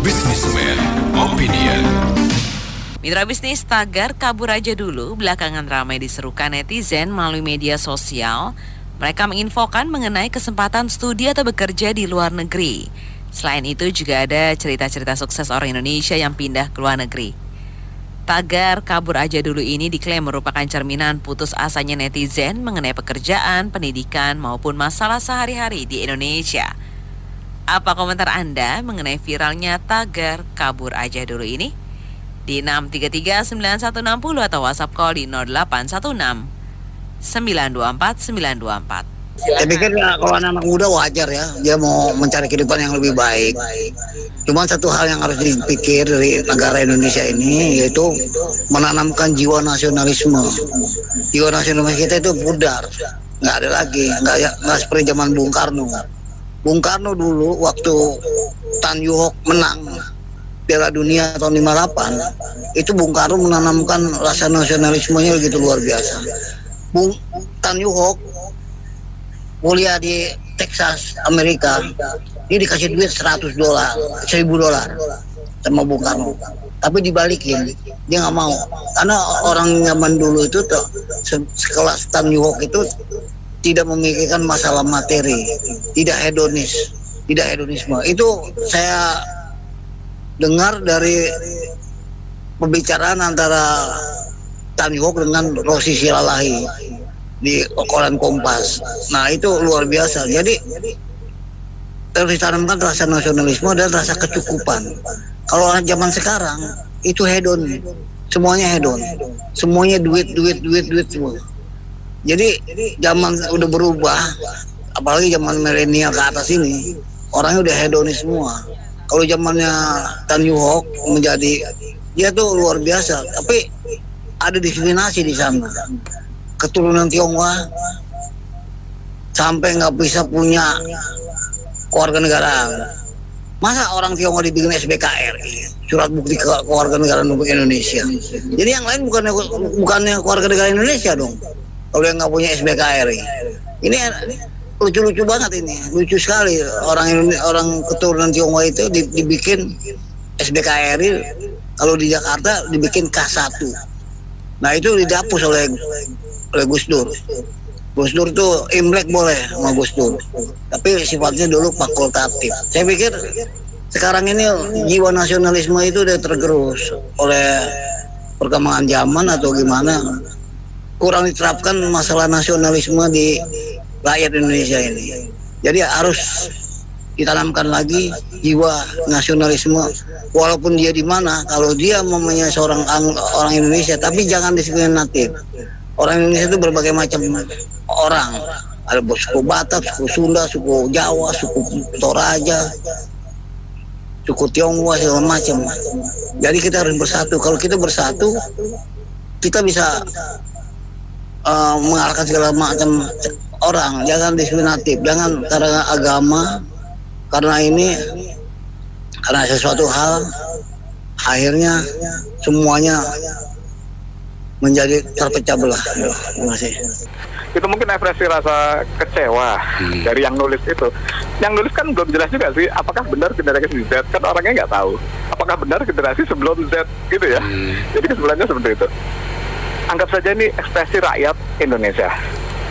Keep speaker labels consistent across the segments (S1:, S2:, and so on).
S1: Businessman Opinion.
S2: Mitra bisnis, tagar kabur aja dulu belakangan ramai diserukan netizen melalui media sosial. Mereka menginfokan mengenai kesempatan studi atau bekerja di luar negeri. Selain itu juga ada cerita-cerita sukses orang Indonesia yang pindah ke luar negeri. Tagar kabur aja dulu ini diklaim merupakan cerminan putus asanya netizen mengenai pekerjaan, pendidikan maupun masalah sehari-hari di Indonesia. Apa komentar Anda mengenai viralnya tagar kabur aja dulu ini? Di 6339160 atau WhatsApp call di 0816 924 924.
S3: Saya pikir ya, kalau anak muda wajar ya, dia mau mencari kehidupan yang lebih baik. Cuma satu hal yang harus dipikir dari negara Indonesia ini, yaitu menanamkan jiwa nasionalisme. Jiwa nasionalisme kita itu pudar, nggak ada lagi, nggak seperti zaman Bung Karno. Bung Karno dulu waktu Tan Yuhok menang Piala Dunia tahun 58, itu Bung Karno menanamkan rasa nasionalismenya begitu luar biasa. Bung Tan Yuhok kuliah di Texas, Amerika, dia dikasih duit $100, $1.000 sama Bung Karno. Tapi dibalikin, dia nggak mau. Karena orang zaman dulu itu tuh, sekelas Tan Yuhok itu tidak memikirkan masalah materi, tidak hedonisme. Itu saya dengar dari pembicaraan antara Tan Yuhok dengan Rosi Silalahi di koran Kompas. Nah itu luar biasa. Jadi harus ditanamkan rasa nasionalisme dan rasa kecukupan. Kalau orang zaman sekarang itu hedon, semuanya hedon, semuanya duit semua. Jadi zaman udah berubah, apalagi zaman milenial ke atas ini, orangnya udah hedonis semua. Kalau zamannya Tan Yuhok menjadi, dia tuh luar biasa, tapi ada diskriminasi di sana. Keturunan Tionghoa sampai nggak bisa punya kewarganegaraan. Masa orang Tionghoa dibikin SBKRI, surat bukti kewarganegaraan Indonesia. Jadi yang lain bukannya kewarganegaraan Indonesia dong. Kalau yang nggak punya SBKRI, ini lucu-lucu banget ini, lucu sekali orang keturunan Tionghoa itu dibikin SBKRI, kalau di Jakarta dibikin K1. Nah itu dihapus oleh Gus Dur. Gus Dur tuh Imlek boleh sama Gus Dur, tapi sifatnya dulu fakultatif. Saya pikir sekarang ini jiwa nasionalisme itu udah tergerus oleh perkembangan zaman atau gimana, kurang diterapkan masalah nasionalisme di rakyat Indonesia ini. Jadi harus ditanamkan lagi jiwa nasionalisme, walaupun dia di mana. Kalau dia mempunyai seorang orang Indonesia, tapi jangan diskriminatif. Orang Indonesia itu berbagai macam orang. Ada suku Batak, suku Sunda, suku Jawa, suku Toraja, suku Tionghoa, segala macam. Jadi kita harus bersatu. Kalau kita bersatu, kita bisa mengalahkan segala macam orang. Jangan diskriminatif, jangan karena agama, karena sesuatu hal akhirnya semuanya menjadi terpecah belah. Terima kasih.
S4: Itu mungkin ekspresi rasa kecewa dari yang nulis itu. Yang nulis kan belum jelas juga sih, apakah benar generasi Z, kan orangnya nggak tahu. Apakah benar generasi sebelum Z gitu ya. Jadi kesimpulannya seperti itu. Anggap saja ini ekspresi rakyat Indonesia.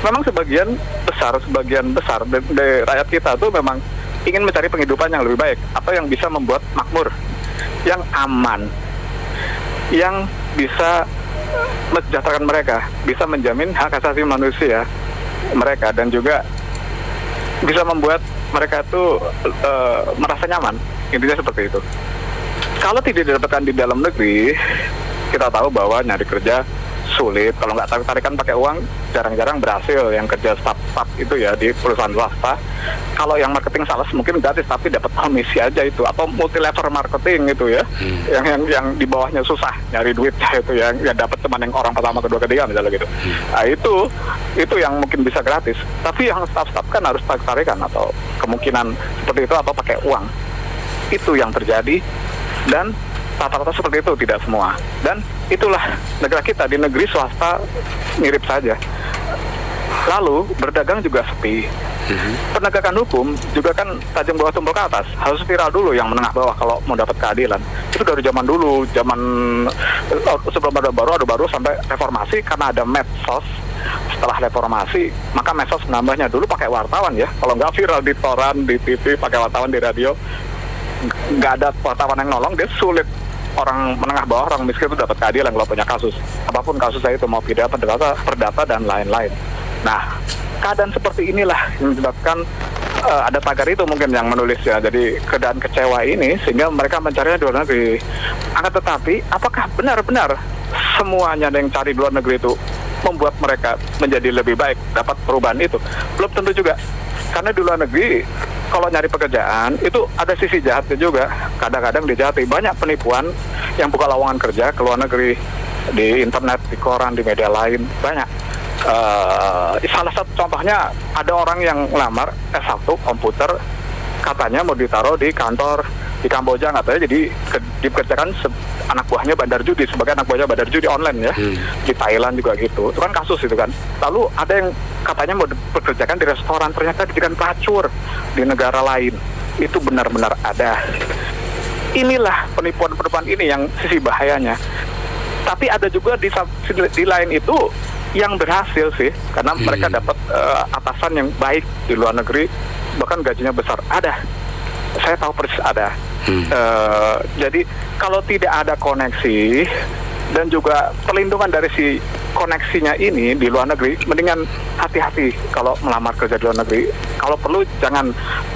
S4: Memang sebagian besar dari rakyat kita tuh memang ingin mencari penghidupan yang lebih baik, atau yang bisa membuat makmur, yang aman, yang bisa mensejahterakan mereka, bisa menjamin hak asasi manusia mereka, dan juga bisa membuat mereka itu merasa nyaman. Intinya seperti itu. Kalau tidak didapatkan di dalam negeri, kita tahu bahwa nyari kerja sulit. Kalau nggak tarik-tarikan pakai uang, jarang-jarang berhasil. Yang kerja staff itu ya di perusahaan swasta. Kalau yang marketing sales mungkin gratis, tapi dapat komisi aja itu, atau multi level marketing itu ya. Yang di bawahnya susah nyari duitnya itu, yang dapat teman yang orang pertama, kedua, ketiga misalnya gitu. Nah itu yang mungkin bisa gratis. Tapi yang staff kan harus tarik-tarikan atau kemungkinan seperti itu, atau pakai uang. Itu yang terjadi, dan rata-rata seperti itu, tidak semua. Dan itulah negara kita. Di negeri swasta mirip saja. Lalu berdagang juga sepi. Penegakan hukum juga kan tajam bawah tumpul ke atas, harus viral dulu yang menengah bawah kalau mau dapat keadilan. Itu dari zaman dulu, zaman sebelum ada baru sampai reformasi, karena ada medsos. Setelah reformasi, maka medsos menambahnya. Dulu pakai wartawan ya, kalau nggak viral di koran, di TV, pakai wartawan di radio, nggak ada wartawan yang nolong, dia sulit. Orang menengah bawah, orang miskin itu dapat keadilan kalau punya kasus. Apapun kasusnya itu, mau pidana, perdata, dan lain-lain. Nah, keadaan seperti inilah yang menyebabkan ada tagar itu mungkin yang menulis ya. Jadi keadaan kecewa ini sehingga mereka mencarinya di luar negeri. Akan tetapi, apakah benar-benar semuanya yang cari di luar negeri itu membuat mereka menjadi lebih baik, dapat perubahan itu? Belum tentu juga. Karena di luar negeri, kalau nyari pekerjaan, itu ada sisi jahatnya juga. Kadang-kadang dijahati. Banyak penipuan yang buka lowongan kerja ke luar negeri. Di internet, di koran, di media lain. Banyak. Salah satu contohnya, ada orang yang ngelamar S1 komputer, katanya mau ditaruh di kantor di Kamboja, katanya jadi dikerjakan anak buahnya bandar judi, sebagai anak buahnya bandar judi online ya. Di Thailand juga gitu. Itu kan kasus itu kan. Lalu ada yang katanya mau dipekerjakan di restoran, ternyata dijadikan pelacur di negara lain. Itu benar-benar ada. Inilah penipuan-penipuan ini yang sisi bahayanya. Tapi ada juga di lain itu yang berhasil sih, karena mereka dapat atasan yang baik di luar negeri, bahkan gajinya besar. Ada, saya tahu persis ada. Jadi kalau tidak ada koneksi dan juga perlindungan dari si koneksinya ini di luar negeri, mendingan hati-hati kalau melamar kerja di luar negeri. Kalau perlu jangan,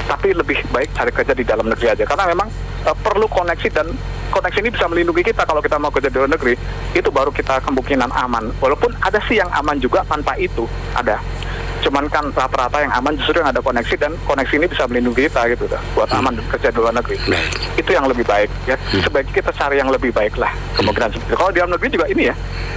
S4: tapi lebih baik cari kerja di dalam negeri aja, karena memang perlu koneksi, dan koneksi ini bisa melindungi kita. Kalau kita mau kerja di luar negeri, itu baru kita kemungkinan aman. Walaupun ada sih yang aman juga tanpa itu, ada. Cuman kan rata-rata yang aman justru yang ada koneksi, dan koneksi ini bisa melindungi kita gitu, buat aman kerja di luar negeri. Itu yang lebih baik ya. Sebaiknya kita cari yang lebih baik lah, kemungkinan seperti itu. Kalau di dalam negeri juga ini ya,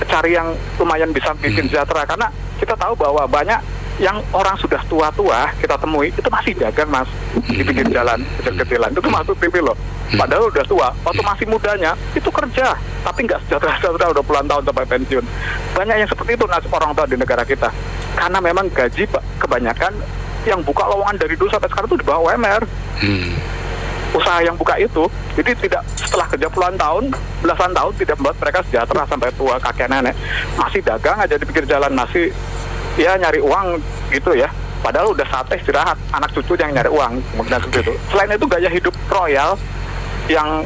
S4: cari yang lumayan bisa bikin sejahtera, karena kita tahu bahwa banyak yang orang sudah tua-tua kita temui itu masih dagang mas di pinggir jalan kecil-kecilan, itu masuk TV loh, padahal udah tua. Waktu masih mudanya itu kerja, tapi nggak sejahtera udah puluhan tahun sampai pensiun. Banyak yang seperti itu orang tua di negara kita, karena memang gaji kebanyakan yang buka lowongan dari dulu sampai sekarang itu di bawah UMR. Usaha yang buka itu, jadi tidak setelah kerja puluhan tahun, belasan tahun, tidak membuat mereka sejahtera sampai tua, kakek nenek masih dagang aja di pinggir jalan, masih ya nyari uang gitu ya. Padahal udah saatnya istirahat, anak cucu yang nyari uang, kemudian seperti itu. Selain itu gaya hidup royal yang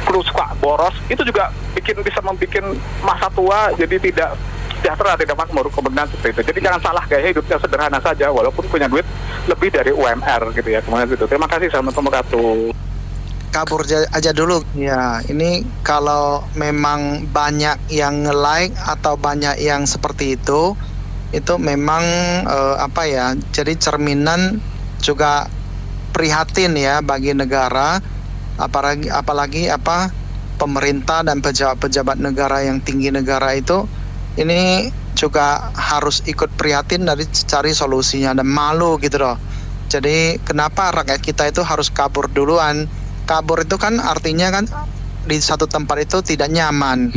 S4: perlu suka boros, itu juga bisa membuat masa tua jadi tidak sejahtera, tidak makmur, kemudian seperti itu. Jadi jangan salah, gaya hidupnya sederhana saja, walaupun punya duit lebih dari UMR gitu ya, kemudian itu. Terima kasih, Assalamualaikum warahmatullahi wabarakatuh.
S5: Kabur aja dulu ya. Ini kalau memang banyak yang nge-like atau banyak yang seperti itu memang apa ya, jadi cerminan juga prihatin ya bagi negara, apalagi pemerintah dan pejabat-pejabat negara yang tinggi negara itu, ini juga harus ikut prihatin dari cari solusinya, dan malu gitu loh. Jadi kenapa rakyat kita itu harus kabur duluan? Kabur itu kan artinya kan di satu tempat itu tidak nyaman,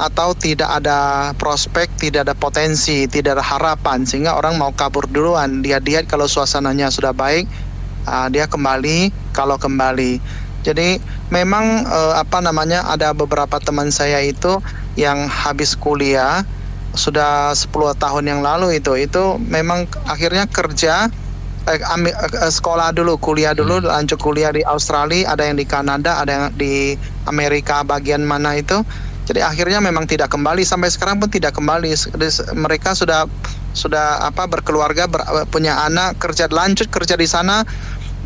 S5: atau tidak ada prospek, tidak ada potensi, tidak ada harapan, sehingga orang mau kabur duluan. Dia lihat kalau suasananya sudah baik, dia kembali. Kalau kembali, jadi memang ada beberapa teman saya itu yang habis kuliah sudah 10 tahun yang lalu itu memang akhirnya kerja. Sekolah dulu, kuliah dulu, lanjut kuliah di Australia, ada yang di Kanada, ada yang di Amerika bagian mana itu. Jadi akhirnya memang tidak kembali, sampai sekarang pun tidak kembali. Mereka sudah berkeluarga, punya anak, lanjut kerja di sana.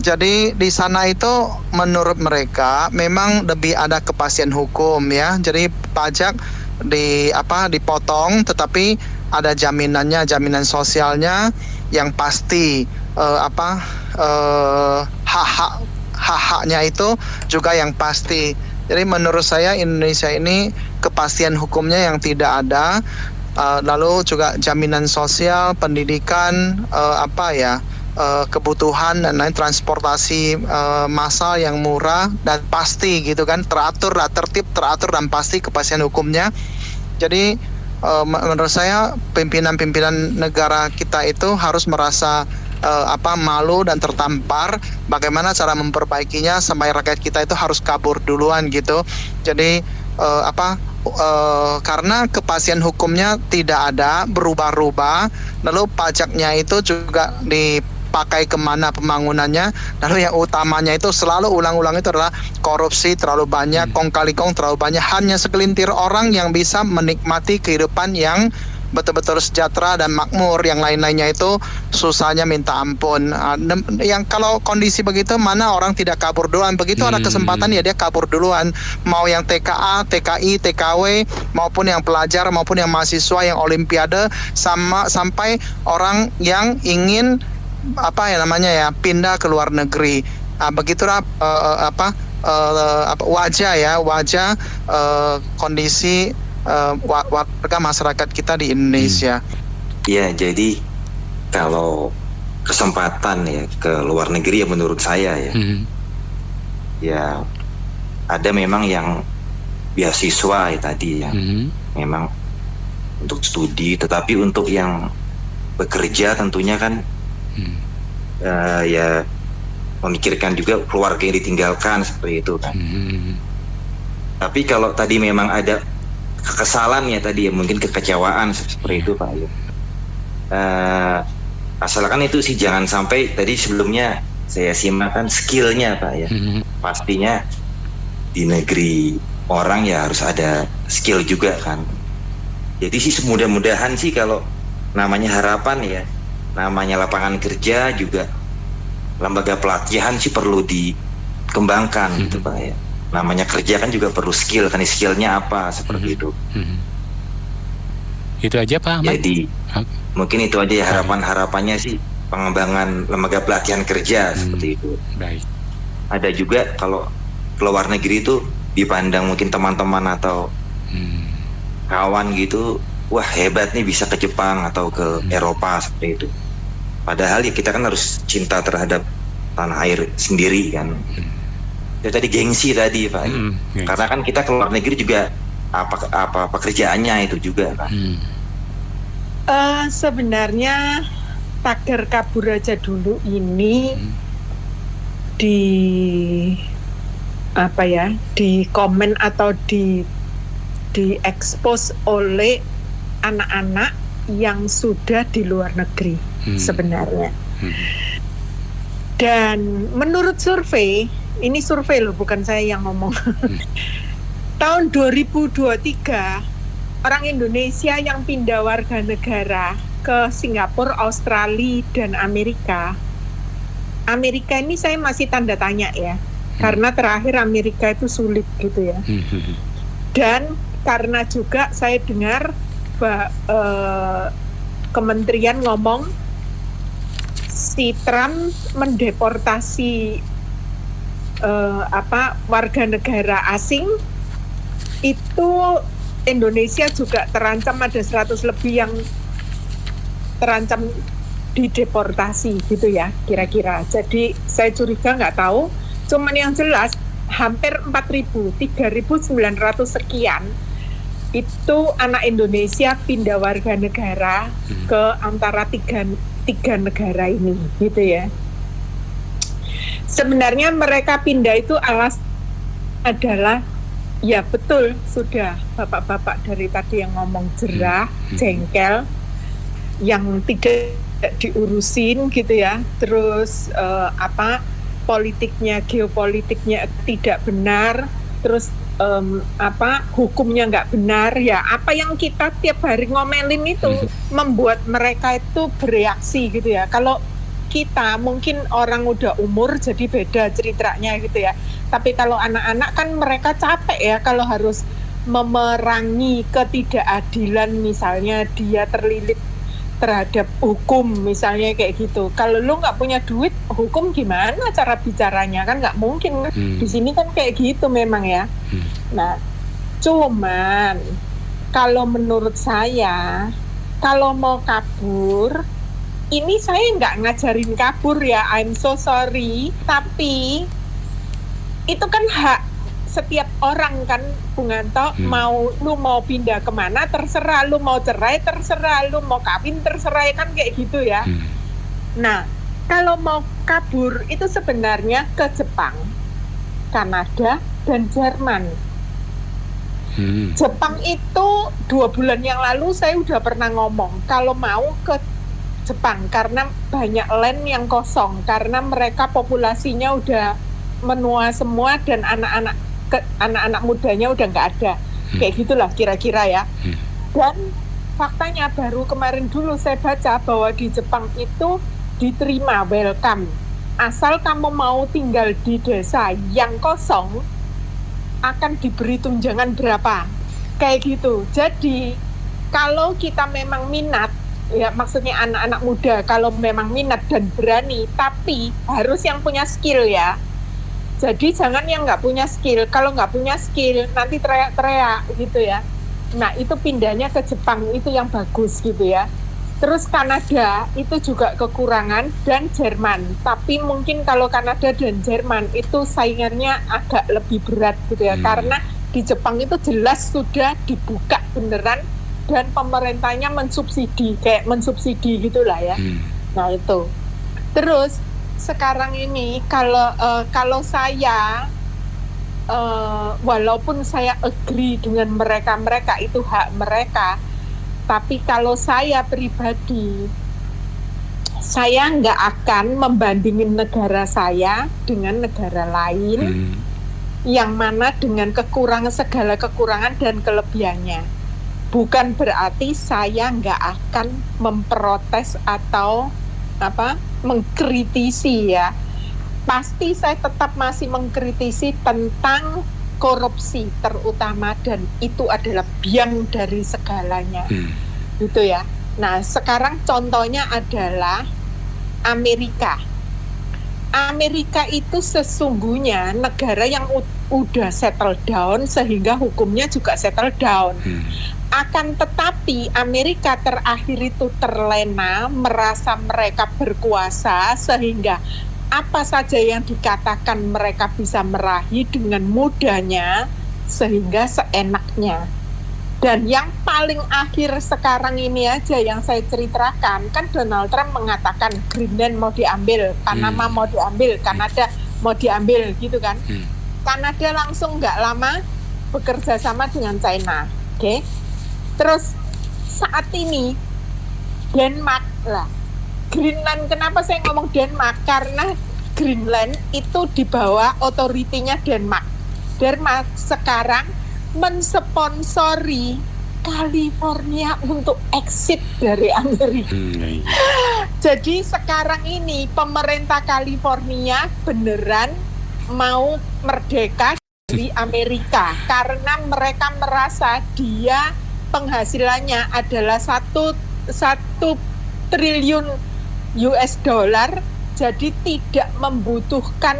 S5: Jadi di sana itu menurut mereka memang lebih ada kepastian hukum ya. Jadi pajak dipotong, tetapi ada jaminannya, jaminan sosialnya yang pasti. Hak-haknya itu juga yang pasti. Jadi menurut saya Indonesia ini kepastian hukumnya yang tidak ada, lalu juga jaminan sosial, pendidikan, kebutuhan dan lain, transportasi massal yang murah dan pasti gitu kan, tertib, teratur dan pasti kepastian hukumnya. Jadi menurut saya pimpinan-pimpinan negara kita itu harus merasa malu dan tertampar. Bagaimana cara memperbaikinya sampai rakyat kita itu harus kabur duluan gitu. Jadi karena kepastian hukumnya tidak ada, berubah-ubah, lalu pajaknya itu juga dipakai kemana pembangunannya, lalu yang utamanya itu selalu ulang-ulang itu adalah korupsi terlalu banyak, kong kali kong terlalu banyak, hanya segelintir orang yang bisa menikmati kehidupan yang betul-betul sejahtera dan makmur, yang lain-lainnya itu susahnya minta ampun. Yang kalau kondisi begitu, mana orang tidak kabur duluan? Begitu ada kesempatan ya dia kabur duluan. Mau yang TKA, TKI, TKW, maupun yang pelajar, maupun yang mahasiswa, yang olimpiade, sampai orang yang ingin pindah ke luar negeri. Begitulah wajah kondisi warga masyarakat kita di Indonesia.
S6: Ya, jadi kalau kesempatan ya ke luar negeri ya menurut saya ya, ya ada memang yang beasiswa ya tadi ya, memang untuk studi, tetapi untuk yang bekerja tentunya kan ya memikirkan juga keluarga yang ditinggalkan seperti itu kan. Tapi kalau tadi memang ada kekesalan ya tadi ya, mungkin kekecewaan seperti itu Pak ya. Asalkan itu sih jangan sampai, tadi sebelumnya saya simak kan skillnya Pak ya. Pastinya di negeri orang ya harus ada skill juga kan. Jadi sih mudah-mudahan sih kalau namanya harapan ya, namanya lapangan kerja juga, lembaga pelatihan sih perlu dikembangkan gitu Pak ya. Namanya kerja kan juga perlu skill, kan skillnya apa seperti itu.
S7: Itu aja Pak Ahmad.
S6: Jadi mungkin itu aja ya harapannya sih, pengembangan lembaga pelatihan kerja seperti itu.
S7: Baik.
S6: Ada juga kalau ke luar negeri itu dipandang mungkin teman-teman atau kawan gitu, wah hebat nih bisa ke Jepang atau ke Eropa seperti itu. Padahal ya kita kan harus cinta terhadap tanah air sendiri kan. Ya tadi gengsi tadi Pak. Karena kan kita ke luar negeri juga apa pekerjaannya itu juga kan.
S8: Sebenarnya tagar kabur aja dulu ini di komen atau di expose oleh anak-anak yang sudah di luar negeri sebenarnya. Dan menurut survei, ini survei loh, bukan saya yang ngomong. Tahun 2023, orang Indonesia yang pindah warga negara ke Singapura, Australia, dan Amerika. Amerika ini saya masih tanda tanya ya, karena terakhir Amerika itu sulit gitu ya. Dan karena juga saya dengar kementerian ngomong si Trump mendeportasi warga negara asing, itu Indonesia juga terancam, ada 100 lebih yang terancam dideportasi gitu ya kira-kira. Jadi saya curiga, nggak tahu, cuman yang jelas hampir 3.900 sekian itu anak Indonesia pindah warga negara ke antara tiga negara ini gitu ya. Sebenarnya mereka pindah itu adalah ya betul, sudah bapak-bapak dari tadi yang ngomong jerah, jengkel, yang tidak diurusin gitu ya. Terus geopolitiknya tidak benar, terus hukumnya nggak benar ya. Apa yang kita tiap hari ngomelin itu membuat mereka itu bereaksi gitu ya. Kalau kita mungkin orang udah umur jadi beda ceritanya gitu ya. Tapi kalau anak-anak kan mereka capek ya kalau harus memerangi ketidakadilan, misalnya dia terlilit terhadap hukum misalnya kayak gitu. Kalau lu nggak punya duit, hukum gimana cara bicaranya, kan nggak mungkin. Di sini kan kayak gitu memang ya. Nah, cuman kalau menurut saya, kalau mau kabur, ini saya nggak ngajarin kabur ya, I'm so sorry, tapi itu kan hak setiap orang kan Bung Anto lu mau pindah kemana terserah, lu mau cerai terserah, lu mau kawin terserah, kan kayak gitu ya. Nah, kalau mau kabur itu sebenarnya ke Jepang, Kanada, dan Jerman. Jepang itu 2 bulan yang lalu saya udah pernah ngomong kalau mau ke Jepang karena banyak land yang kosong, karena mereka populasinya udah menua semua dan anak-anak mudanya udah nggak ada. Kayak gitulah kira-kira ya. Dan faktanya baru kemarin dulu saya baca bahwa di Jepang itu diterima, welcome. Asal kamu mau tinggal di desa yang kosong, akan diberi tunjangan berapa, kayak gitu. Jadi kalau kita memang minat, ya maksudnya anak-anak muda kalau memang minat dan berani, tapi harus yang punya skill ya. Jadi jangan yang nggak punya skill. Kalau nggak punya skill nanti teriak-teriak gitu ya. Nah itu pindahnya ke Jepang itu yang bagus gitu ya. Terus Kanada itu juga kekurangan, dan Jerman. Tapi mungkin kalau Kanada dan Jerman itu saingannya agak lebih berat gitu ya. Karena di Jepang itu jelas sudah dibuka beneran dan pemerintahnya mensubsidi, kayak mensubsidi gitulah ya. Nah itu. Terus sekarang ini kalau saya walaupun saya agree dengan mereka itu hak mereka, tapi kalau saya pribadi, saya nggak akan membandingin negara saya dengan negara lain yang mana dengan segala kekurangan dan kelebihannya. Bukan berarti saya nggak akan memprotes atau mengkritisi ya. Pasti saya tetap masih mengkritisi tentang korupsi terutama, dan itu adalah biang dari segalanya. Gitu ya. Nah, sekarang contohnya adalah Amerika. Amerika itu sesungguhnya negara yang udah settle down sehingga hukumnya juga settle down. Akan tetapi Amerika terakhir itu terlena, merasa mereka berkuasa sehingga apa saja yang dikatakan mereka bisa meraih dengan mudahnya sehingga seenaknya. Dan yang paling akhir sekarang ini aja yang saya ceritakan, kan Donald Trump mengatakan Greenland mau diambil, Panama mau diambil, Kanada mau diambil gitu kan. Kanada langsung nggak lama bekerja sama dengan China, oke? Terus saat ini Denmark lah. Greenland, kenapa saya ngomong Denmark? Karena Greenland itu di bawah otoritinya Denmark. Denmark sekarang mensponsori California untuk exit dari Amerika. Jadi sekarang ini pemerintah California beneran mau merdeka dari Amerika karena mereka merasa dia penghasilannya adalah 1 triliun US dollar, jadi tidak membutuhkan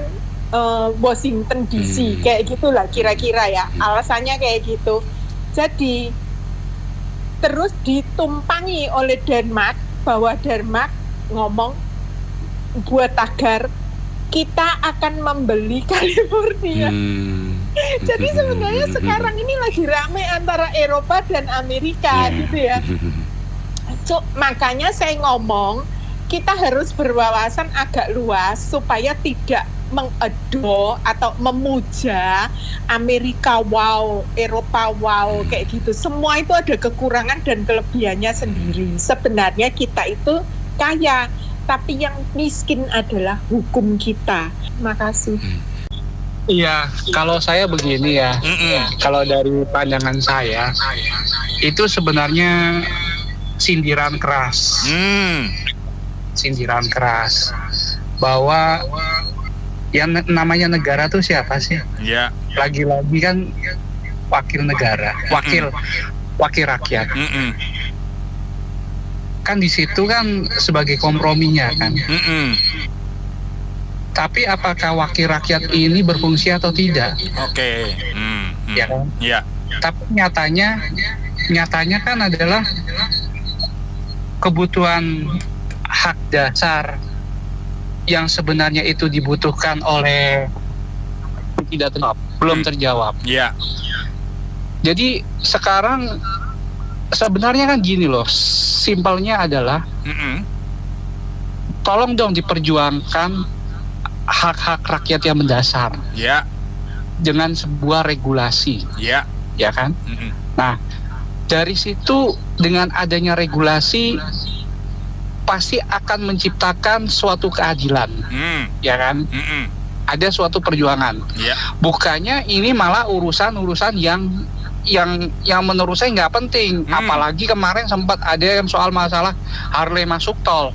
S8: Washington DC, kayak gitulah kira-kira ya, alasannya kayak gitu. Jadi terus ditumpangi oleh Denmark, bahwa Denmark ngomong buat tagar kita akan membeli California. Jadi sebenarnya sekarang ini lagi rame antara Eropa dan Amerika gitu ya. Makanya saya ngomong kita harus berwawasan agak luas supaya tidak mengedo atau memuja Amerika wow, Eropa wow, kayak gitu. Semua itu ada kekurangan dan kelebihannya sendiri. Sebenarnya kita itu kaya, tapi yang miskin adalah hukum kita. Makasih.
S7: Iya, kalau saya begini ya, kalau dari pandangan saya, itu sebenarnya sindiran keras. Sindiran keras bahwa yang namanya negara tuh siapa sih?
S1: Ya.
S7: Lagi-lagi kan wakil negara, wakil rakyat. Kan di situ kan sebagai komprominya kan. Tapi apakah wakil rakyat ini berfungsi atau tidak?
S1: Oke.
S7: Ya kan?
S1: Ya.
S7: Tapi nyatanya kan adalah kebutuhan hak dasar yang sebenarnya itu dibutuhkan oleh tidak terjawab, belum terjawab.
S9: Iya.
S7: Jadi sekarang sebenarnya kan gini loh, simpelnya adalah tolong dong diperjuangkan hak-hak rakyat yang mendasar.
S9: Iya.
S7: Dengan sebuah regulasi.
S9: Iya.
S7: Ya kan? Nah, dari situ dengan adanya regulasi pasti akan menciptakan suatu keadilan. Ya kan? Ada suatu perjuangan.
S9: Iya.
S7: Bukannya ini malah urusan-urusan yang menurut saya nggak penting. Apalagi kemarin sempat ada yang soal masalah Harley masuk tol,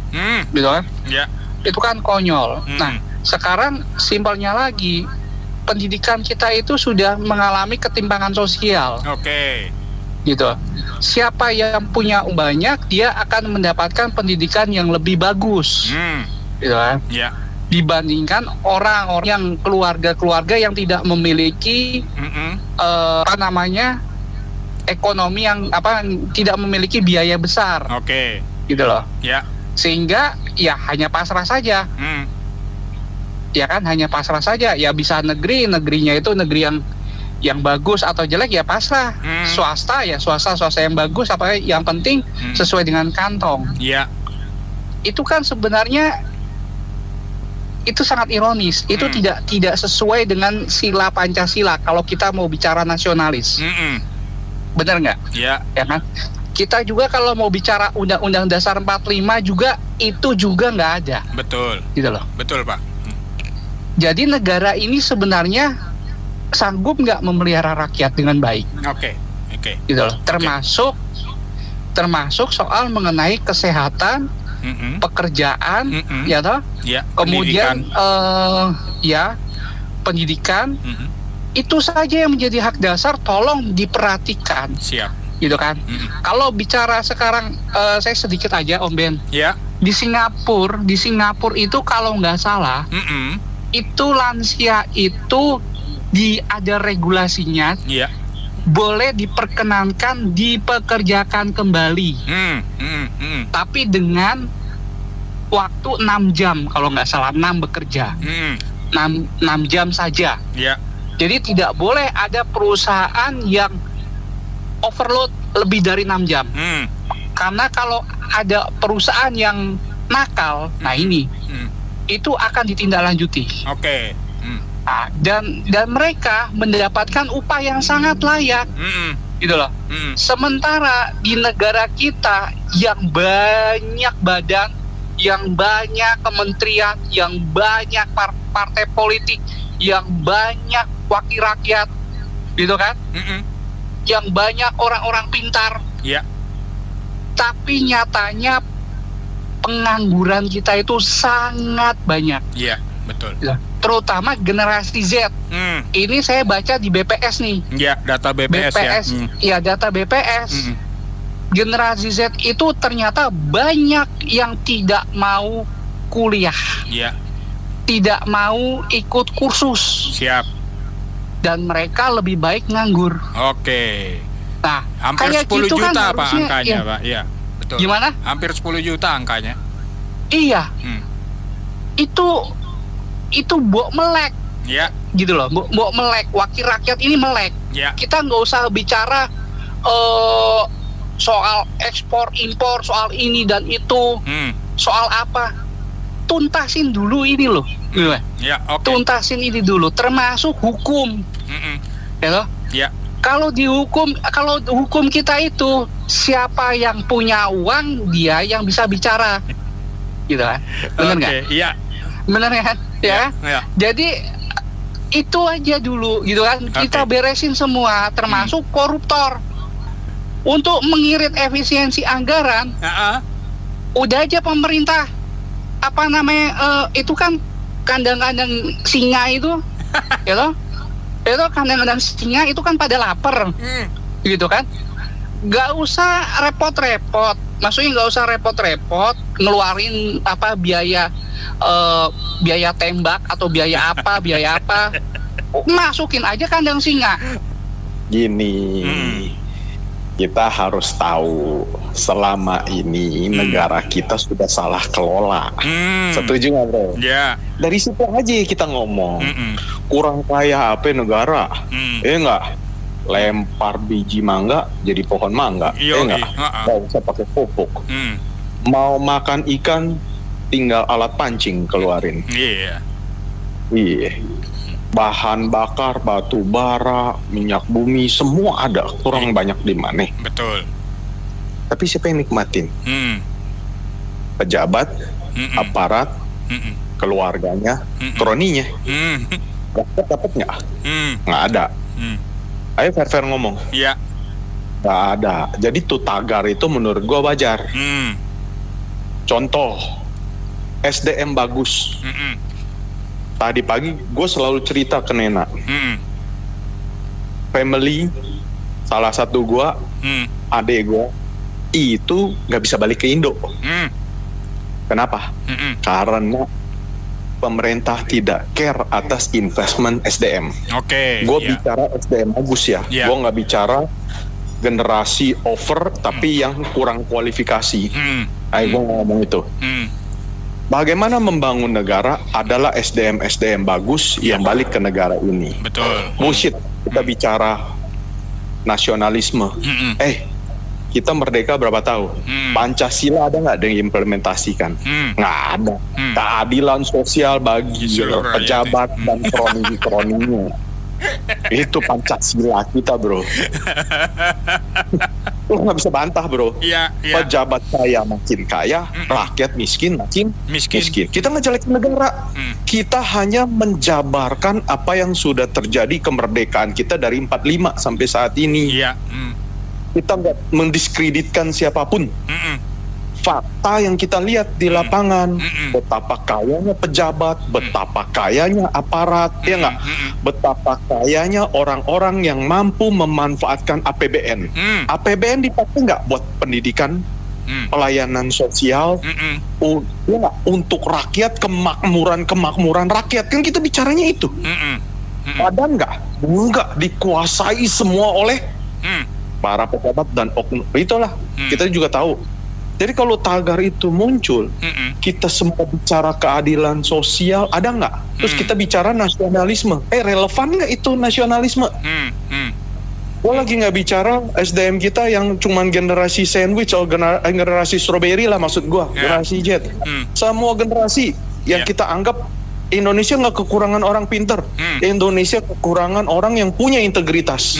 S7: gitu kan?
S9: Iya.
S7: Itu kan konyol. Nah, sekarang simpelnya lagi, pendidikan kita itu sudah mengalami ketimpangan sosial.
S9: Oke.
S7: Gitu. Siapa yang punya banyak, dia akan mendapatkan pendidikan yang lebih bagus. Gitu kan?
S9: Iya.
S7: Dibandingkan orang-orang yang keluarga-keluarga yang tidak memiliki ekonomi yang tidak memiliki biaya besar.
S9: Oke.
S7: Gitu loh.
S9: Ya.
S7: Sehingga ya hanya pasrah saja. Ya kan, hanya pasrah saja. Ya bisa negerinya itu negeri yang bagus atau jelek ya pasrah. Swasta yang bagus, apa yang penting sesuai dengan kantong.
S9: Iya.
S7: Itu kan sebenarnya itu sangat ironis. Itu tidak sesuai dengan sila Pancasila kalau kita mau bicara nasionalis. Benar nggak?
S9: Iya.
S7: Ya kan? Kita juga kalau mau bicara Undang-Undang Dasar 45 juga itu juga nggak ada.
S9: Betul.
S7: Gitu loh.
S9: Betul, Pak.
S7: Jadi negara ini sebenarnya sanggup nggak memelihara rakyat dengan baik.
S9: Oke.
S7: Gitu loh. Termasuk soal mengenai kesehatan, pekerjaan, ya toh.
S9: Ya,
S7: kemudian pendidikan. Itu saja yang menjadi hak dasar, tolong diperhatikan.
S9: Siap.
S7: Gitu kan. Kalau bicara sekarang, saya sedikit aja Om Ben.
S9: Ya.
S7: Di Singapura itu kalau nggak salah, itu lansia itu ada regulasinya.
S9: Iya.
S7: Boleh diperkenankan dipekerjakan kembali. Tapi dengan waktu 6 jam kalau nggak salah, 6 bekerja. 6 jam saja.
S9: Iya.
S7: Jadi tidak boleh ada perusahaan yang overload lebih dari 6 jam. Karena kalau ada perusahaan yang nakal, nah ini itu akan ditindaklanjuti.
S9: Oke.
S7: Nah, dan mereka mendapatkan upah yang sangat layak. Gitu loh. Sementara di negara kita yang banyak badan, yang banyak kementerian, yang banyak partai politik, yang banyak wakil rakyat, gitu kan? Yang banyak orang-orang pintar.
S9: Iya.
S7: Tapi nyatanya pengangguran kita itu sangat banyak.
S9: Iya, betul.
S7: Terutama generasi Z. Ini saya baca di BPS nih.
S9: Iya, data BPS ya.
S7: Iya, data BPS. Generasi Z itu ternyata banyak yang tidak mau kuliah.
S9: Iya.
S7: Tidak mau ikut kursus.
S9: Siap.
S7: Dan mereka lebih baik nganggur.
S9: Oke.
S7: Nah,
S9: hampir
S7: kayak
S9: 10
S7: gitu
S9: juta
S7: kan
S9: Pak
S7: harusnya,
S9: angkanya,
S7: ya.
S9: Pak. Iya, betul.
S7: Gimana?
S9: Hampir 10 juta angkanya.
S7: Iya. Itu mbok melek.
S9: Iya.
S7: Gitu loh, mbok melek. Wakil rakyat ini melek.
S9: Iya.
S7: Kita nggak usah bicara soal ekspor impor, soal ini dan itu, soal apa. Tuntasin dulu ini loh.
S9: Ya, oke.
S7: Tuntasin ini dulu, termasuk hukum. Ya loh?
S9: Ya.
S7: Kalau hukum kita itu siapa yang punya uang, dia yang bisa bicara. Gitu kan? Benar nggak?
S9: Iya.
S7: Benar kan? Ya.
S9: Ya.
S7: Jadi itu aja dulu gitu kan. Kita beresin semua, termasuk koruptor. Untuk mengirit efisiensi anggaran, udah aja pemerintah itu kan kandang-kandang singa itu, gitu. Itu kandang-kandang singa itu kan pada lapar, gitu kan. Gak usah repot-repot, maksudnya gak usah repot-repot ngeluarin biaya tembak atau biaya apa, masukin aja kandang singa.
S10: Gini, kita harus tahu selama ini negara kita sudah salah kelola. Setuju nggak bro?
S9: Ya.
S10: Dari situ aja kita ngomong. Kurang kaya apa negara? Nggak? Lempar biji mangga jadi pohon mangga. Nggak? Nggak usah pakai pupuk. Mau makan ikan tinggal alat pancing keluarin. Iya. Bahan bakar, batu bara, minyak bumi, semua ada. Kurang banyak di mana?
S9: Betul.
S10: Tapi siapa yang nikmatin? Pejabat, aparat, keluarganya, kroninya. Dapat nggak? Nggak ada. Ayo fair-fair ngomong.
S9: Iya.
S10: Nggak ada. Jadi tuh tagar itu menurut gua wajar. Contoh, SDM bagus. Tadi pagi gue selalu cerita ke Nena. Family, salah satu gue, adik gue, itu gak bisa balik ke Indo. Kenapa? Karena pemerintah tidak care atas investment SDM. Gue bicara SDM bagus ya. Gue gak bicara generasi over tapi yang kurang kualifikasi. Ayo gue ngomong itu. Bagaimana membangun negara adalah SDM bagus yang balik ke negara ini.
S9: Betul.
S10: Bullshit. Kita bicara nasionalisme. Kita merdeka berapa tahun? Pancasila ada nggak yang diimplementasikan? Nggak ada. Keadilan sosial bagi pejabat dan kroni-kroninya. Itu Pancasila kita bro. Lo nggak bisa bantah bro. Pejabat kaya makin kaya, rakyat miskin makin miskin. Kita ngejelekin negara. Kita hanya menjabarkan apa yang sudah terjadi kemerdekaan kita dari 45 sampai saat ini. Kita nggak mendiskreditkan siapapun. Fakta yang kita lihat di lapangan, betapa kayanya pejabat, betapa kayanya aparat, ya nggak? Betapa kayanya orang-orang yang mampu memanfaatkan APBN. APBN dipakai nggak buat pendidikan, pelayanan sosial, ya nggak? Untuk rakyat, kemakmuran rakyat, kan kita bicaranya itu. Ada nggak? Nggak dikuasai semua oleh para pejabat dan oknum. Itulah kita juga tahu. Jadi kalau tagar itu muncul, kita sempat bicara keadilan sosial, ada nggak? Terus kita bicara nasionalisme. Relevan nggak itu nasionalisme? Gue lagi nggak bicara SDM kita yang cuman generasi sandwich atau generasi strawberry lah maksud gue, generasi Z. Semua generasi yang kita anggap Indonesia nggak kekurangan orang pinter. Indonesia kekurangan orang yang punya integritas.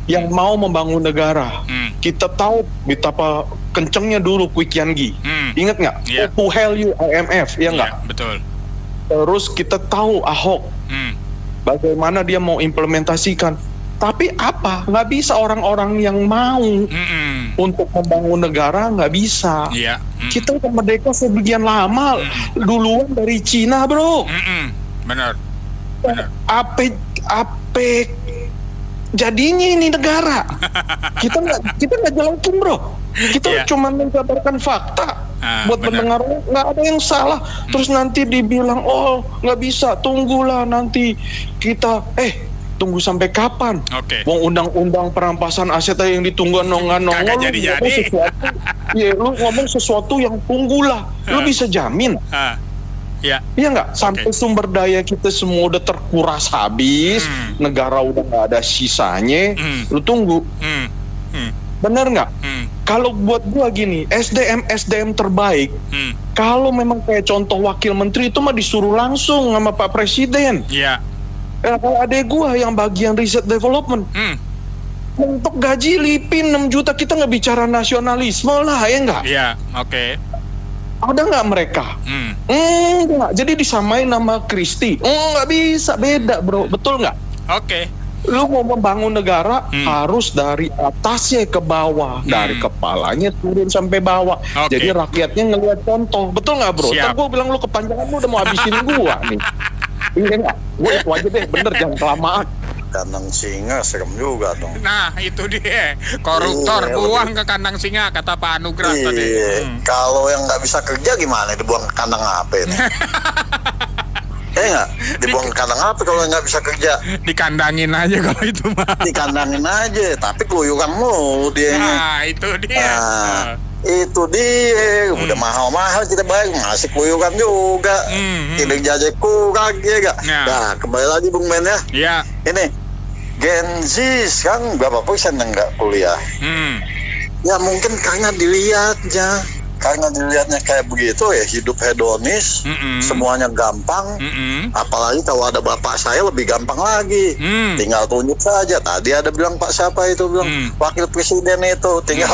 S10: Yang mau membangun negara. Kita tahu betapa kencengnya dulu Kwi Kian Gi. Ingat nggak? Who hell you IMF, ya nggak?
S9: Betul.
S10: Terus kita tahu Ahok. Bagaimana dia mau implementasikan. Tapi apa? Nggak bisa orang-orang yang mau untuk membangun negara, nggak bisa. Kita udah merdeka sebagian lama. Duluan dari Cina, bro.
S9: Benar.
S10: Apa jadinya ini negara? Kita nggak jelasin bro. Kita cuma menjabarkan fakta. Buat pendengar nggak ada yang salah. Terus nanti dibilang nggak bisa, tunggulah nanti kita tunggu sampai kapan? Wong undang-undang perampasan aset yang ditunggu nongol. Lu ngomong sesuatu yang tunggulah. Lu bisa jamin? Iya nggak? Sampai sumber daya kita semua udah terkuras habis, negara udah nggak ada sisanya, lu tunggu. Bener nggak? Kalau buat gua gini, SDM terbaik, kalau memang kayak contoh wakil menteri itu mah disuruh langsung sama Pak Presiden. Kalau adek gua yang bagian riset development, untuk gaji Lipin 6 juta, kita nggak bicara nasionalisme lah, ya nggak? Ada nggak mereka? Enggak. Jadi disamain nama Kristi. Nggak bisa, beda bro. Betul nggak? Lu mau membangun negara harus dari atasnya ke bawah, dari kepalanya turun sampai bawah. Jadi rakyatnya ngelihat contoh. Betul nggak bro? Ntar gue bilang lu kepanjangan, lu udah mau habisin gua nih. Iya nggak? Gue itu aja deh, bener, jangan kelamaan.
S11: Kandang singa serem juga dong.
S9: Nah itu dia, koruptor buang ke kandang singa, kata Pak Anugrah tadi.
S11: Kalau yang nggak bisa kerja gimana, dibuang ke kandang apa ini? nggak? Dibuang ke kandang apa kalau nggak bisa kerja?
S9: Dikandangin aja kalau itu mah.
S11: Dikandangin aja, tapi keluyuran mulu dia.
S9: Nah, itu dia.
S11: Itu dia, udah mahal-mahal kita bayar, masih keluyuran juga. Tidak jajak kurang ya gak? Nah, kembali lagi Bung Men ya.
S9: Iya.
S11: Ini Gen Z sekarang berapa persen yang nggak kuliah? Ya mungkin karena dilihatnya kayak begitu ya, hidup hedonis, semuanya gampang. Apalagi kalau ada bapak saya lebih gampang lagi, tinggal tunjuk saja. Tadi ada bilang Pak siapa itu bilang wakil presiden itu tinggal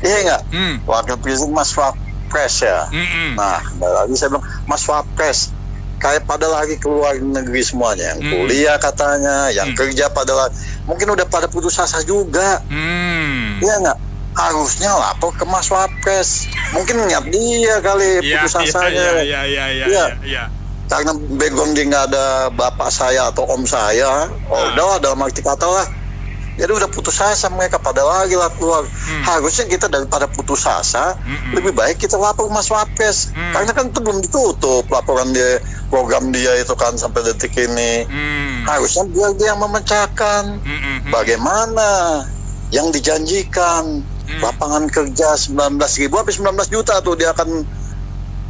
S11: iya nggak? Wakil presiden Mas Wapres ya. Nah lagi saya bilang Mas Wapres kayak pada lagi keluar negeri semuanya, yang kuliah katanya, yang kerja pada lagi, mungkin udah pada putus asa juga. Iya nggak? Harusnya lapor ke Mas Wapres. Mungkin niat dia kali putus asanya. Iya. Karena background dia nggak ada bapak saya atau om saya. Udahlah dalam arti kata lah. Jadi udah putus asa mereka pada lagi lah keluar. Harusnya kita daripada putus asa, lebih baik kita lapor Mas Wapres. Karena kan itu belum ditutup laporan dia, program dia itu kan sampai detik ini. Harusnya dia yang memecahkan. Bagaimana yang dijanjikan lapangan kerja 19.000 sampai 19 juta tuh dia akan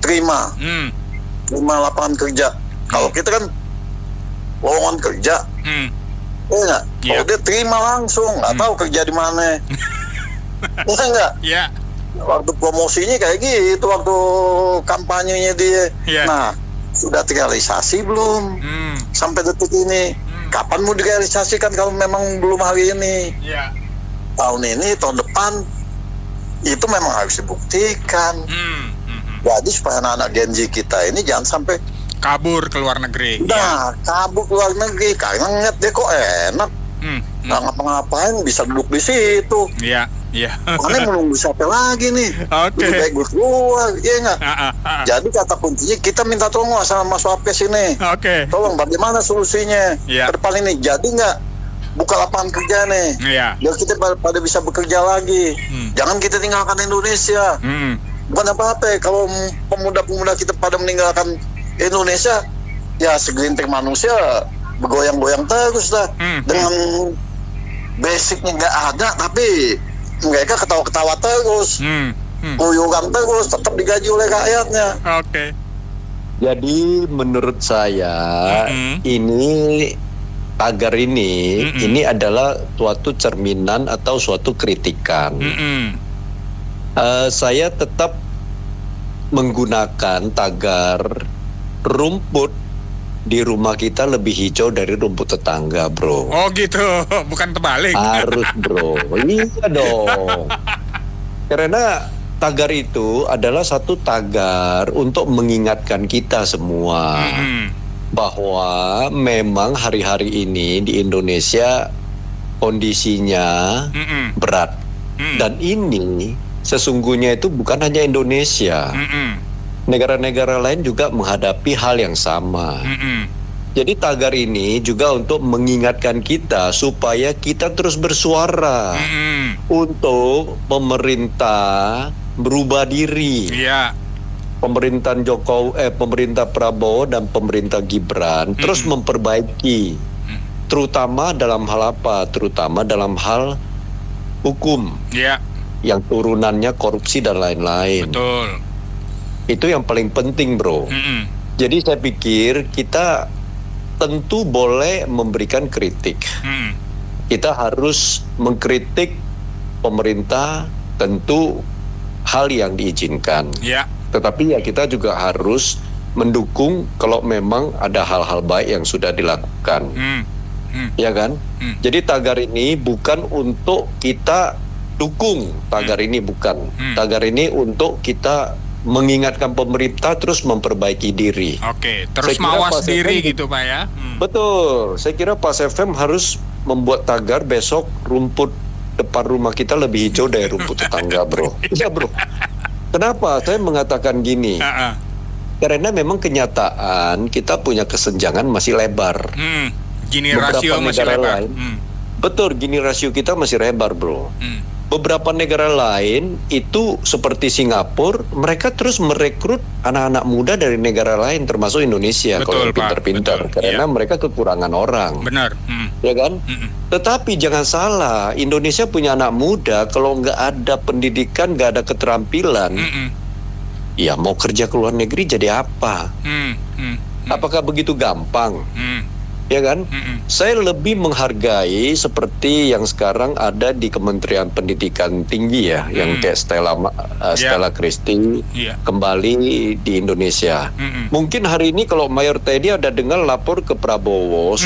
S11: terima lapangan kerja. Kalau kita kan lowongan kerja, ya kalau dia terima langsung, nggak tahu kerja di mana. Ya enggak? Waktu promosinya kayak gitu, waktu kampanyenya dia. Nah, sudah terrealisasi belum? Sampai detik ini, kapan mau direalisasikan kalau memang belum hari ini? Tahun ini, tahun depan, itu memang harus dibuktikan. Jadi supaya anak-anak Gen Z kita ini jangan sampai
S9: kabur ke luar negeri.
S11: Nah, kabur ke luar negeri karena ngeliat dia kok enak. Nggak ngapa-ngapain bisa duduk di situ.
S9: Iya.
S11: Makanya menunggu siapa lagi nih? Lebih baik gue keluar, iya nggak? Jadi kata kuncinya kita minta tolong sama Mas Wapres ini. Tolong bagaimana solusinya ke depan ini? Jadi nggak buka lapangan kerja nih, biar kita pada bisa bekerja lagi. Jangan kita tinggalkan Indonesia. Bukan apa-apa kalau pemuda-pemuda kita pada meninggalkan Indonesia, ya segelintir manusia bergoyang-goyang terus lah. Dengan basicnya nggak ada, tapi mereka ketawa-ketawa terus, keluyuran terus, tetap digaji oleh rakyatnya.
S12: Jadi menurut saya ini tagar ini adalah suatu cerminan atau suatu kritikan. Saya tetap menggunakan tagar rumput di rumah kita lebih hijau dari rumput tetangga, bro.
S9: Oh gitu, bukan terbalik.
S12: Harus, bro. Iya dong. Karena tagar itu adalah satu tagar untuk mengingatkan kita semua bahwa memang hari-hari ini di Indonesia kondisinya berat. Dan ini sesungguhnya itu bukan hanya Indonesia. Negara-negara lain juga menghadapi hal yang sama. Jadi tagar ini juga untuk mengingatkan kita supaya kita terus bersuara untuk pemerintah berubah diri. Pemerintah Prabowo dan pemerintah Gibran terus memperbaiki, terutama dalam hal apa? Terutama dalam hal hukum, yang turunannya korupsi dan lain-lain.
S9: Betul.
S12: Itu yang paling penting, bro. Jadi saya pikir kita tentu boleh memberikan kritik. Kita harus mengkritik pemerintah, tentu hal yang diizinkan. Tetapi ya kita juga harus mendukung kalau memang ada hal-hal baik yang sudah dilakukan. Ya kan? Jadi tagar ini bukan untuk kita dukung, tagar ini bukan. Tagar ini untuk kita mengingatkan pemerintah terus memperbaiki diri.
S9: Terus mawas diri gitu Pak ya.
S12: Betul. Saya kira Pas FM harus membuat tagar besok rumput depan rumah kita lebih hijau dari rumput tetangga, bro. Iya, bro. Kenapa saya mengatakan gini? Karena memang kenyataan kita punya kesenjangan masih lebar.
S9: Gini rasio masih lebar.
S12: Betul, gini rasio kita masih lebar, bro. beberapa negara lain itu seperti Singapura, mereka terus merekrut anak-anak muda dari negara lain termasuk Indonesia.
S9: Betul,
S12: kalau yang pintar-pintar, karena mereka kekurangan orang.
S9: Benar.
S12: Ya kan? Tetapi jangan salah, Indonesia punya anak muda, kalau nggak ada pendidikan, nggak ada keterampilan, ya mau kerja ke luar negeri jadi apa? Apakah begitu gampang? Ya kan? Saya lebih menghargai seperti yang sekarang ada di Kementerian Pendidikan Tinggi ya, yang kayak Stella Christie kembali di Indonesia. Mungkin hari ini kalau Mayor Teddy ada dengar lapor ke Prabowo,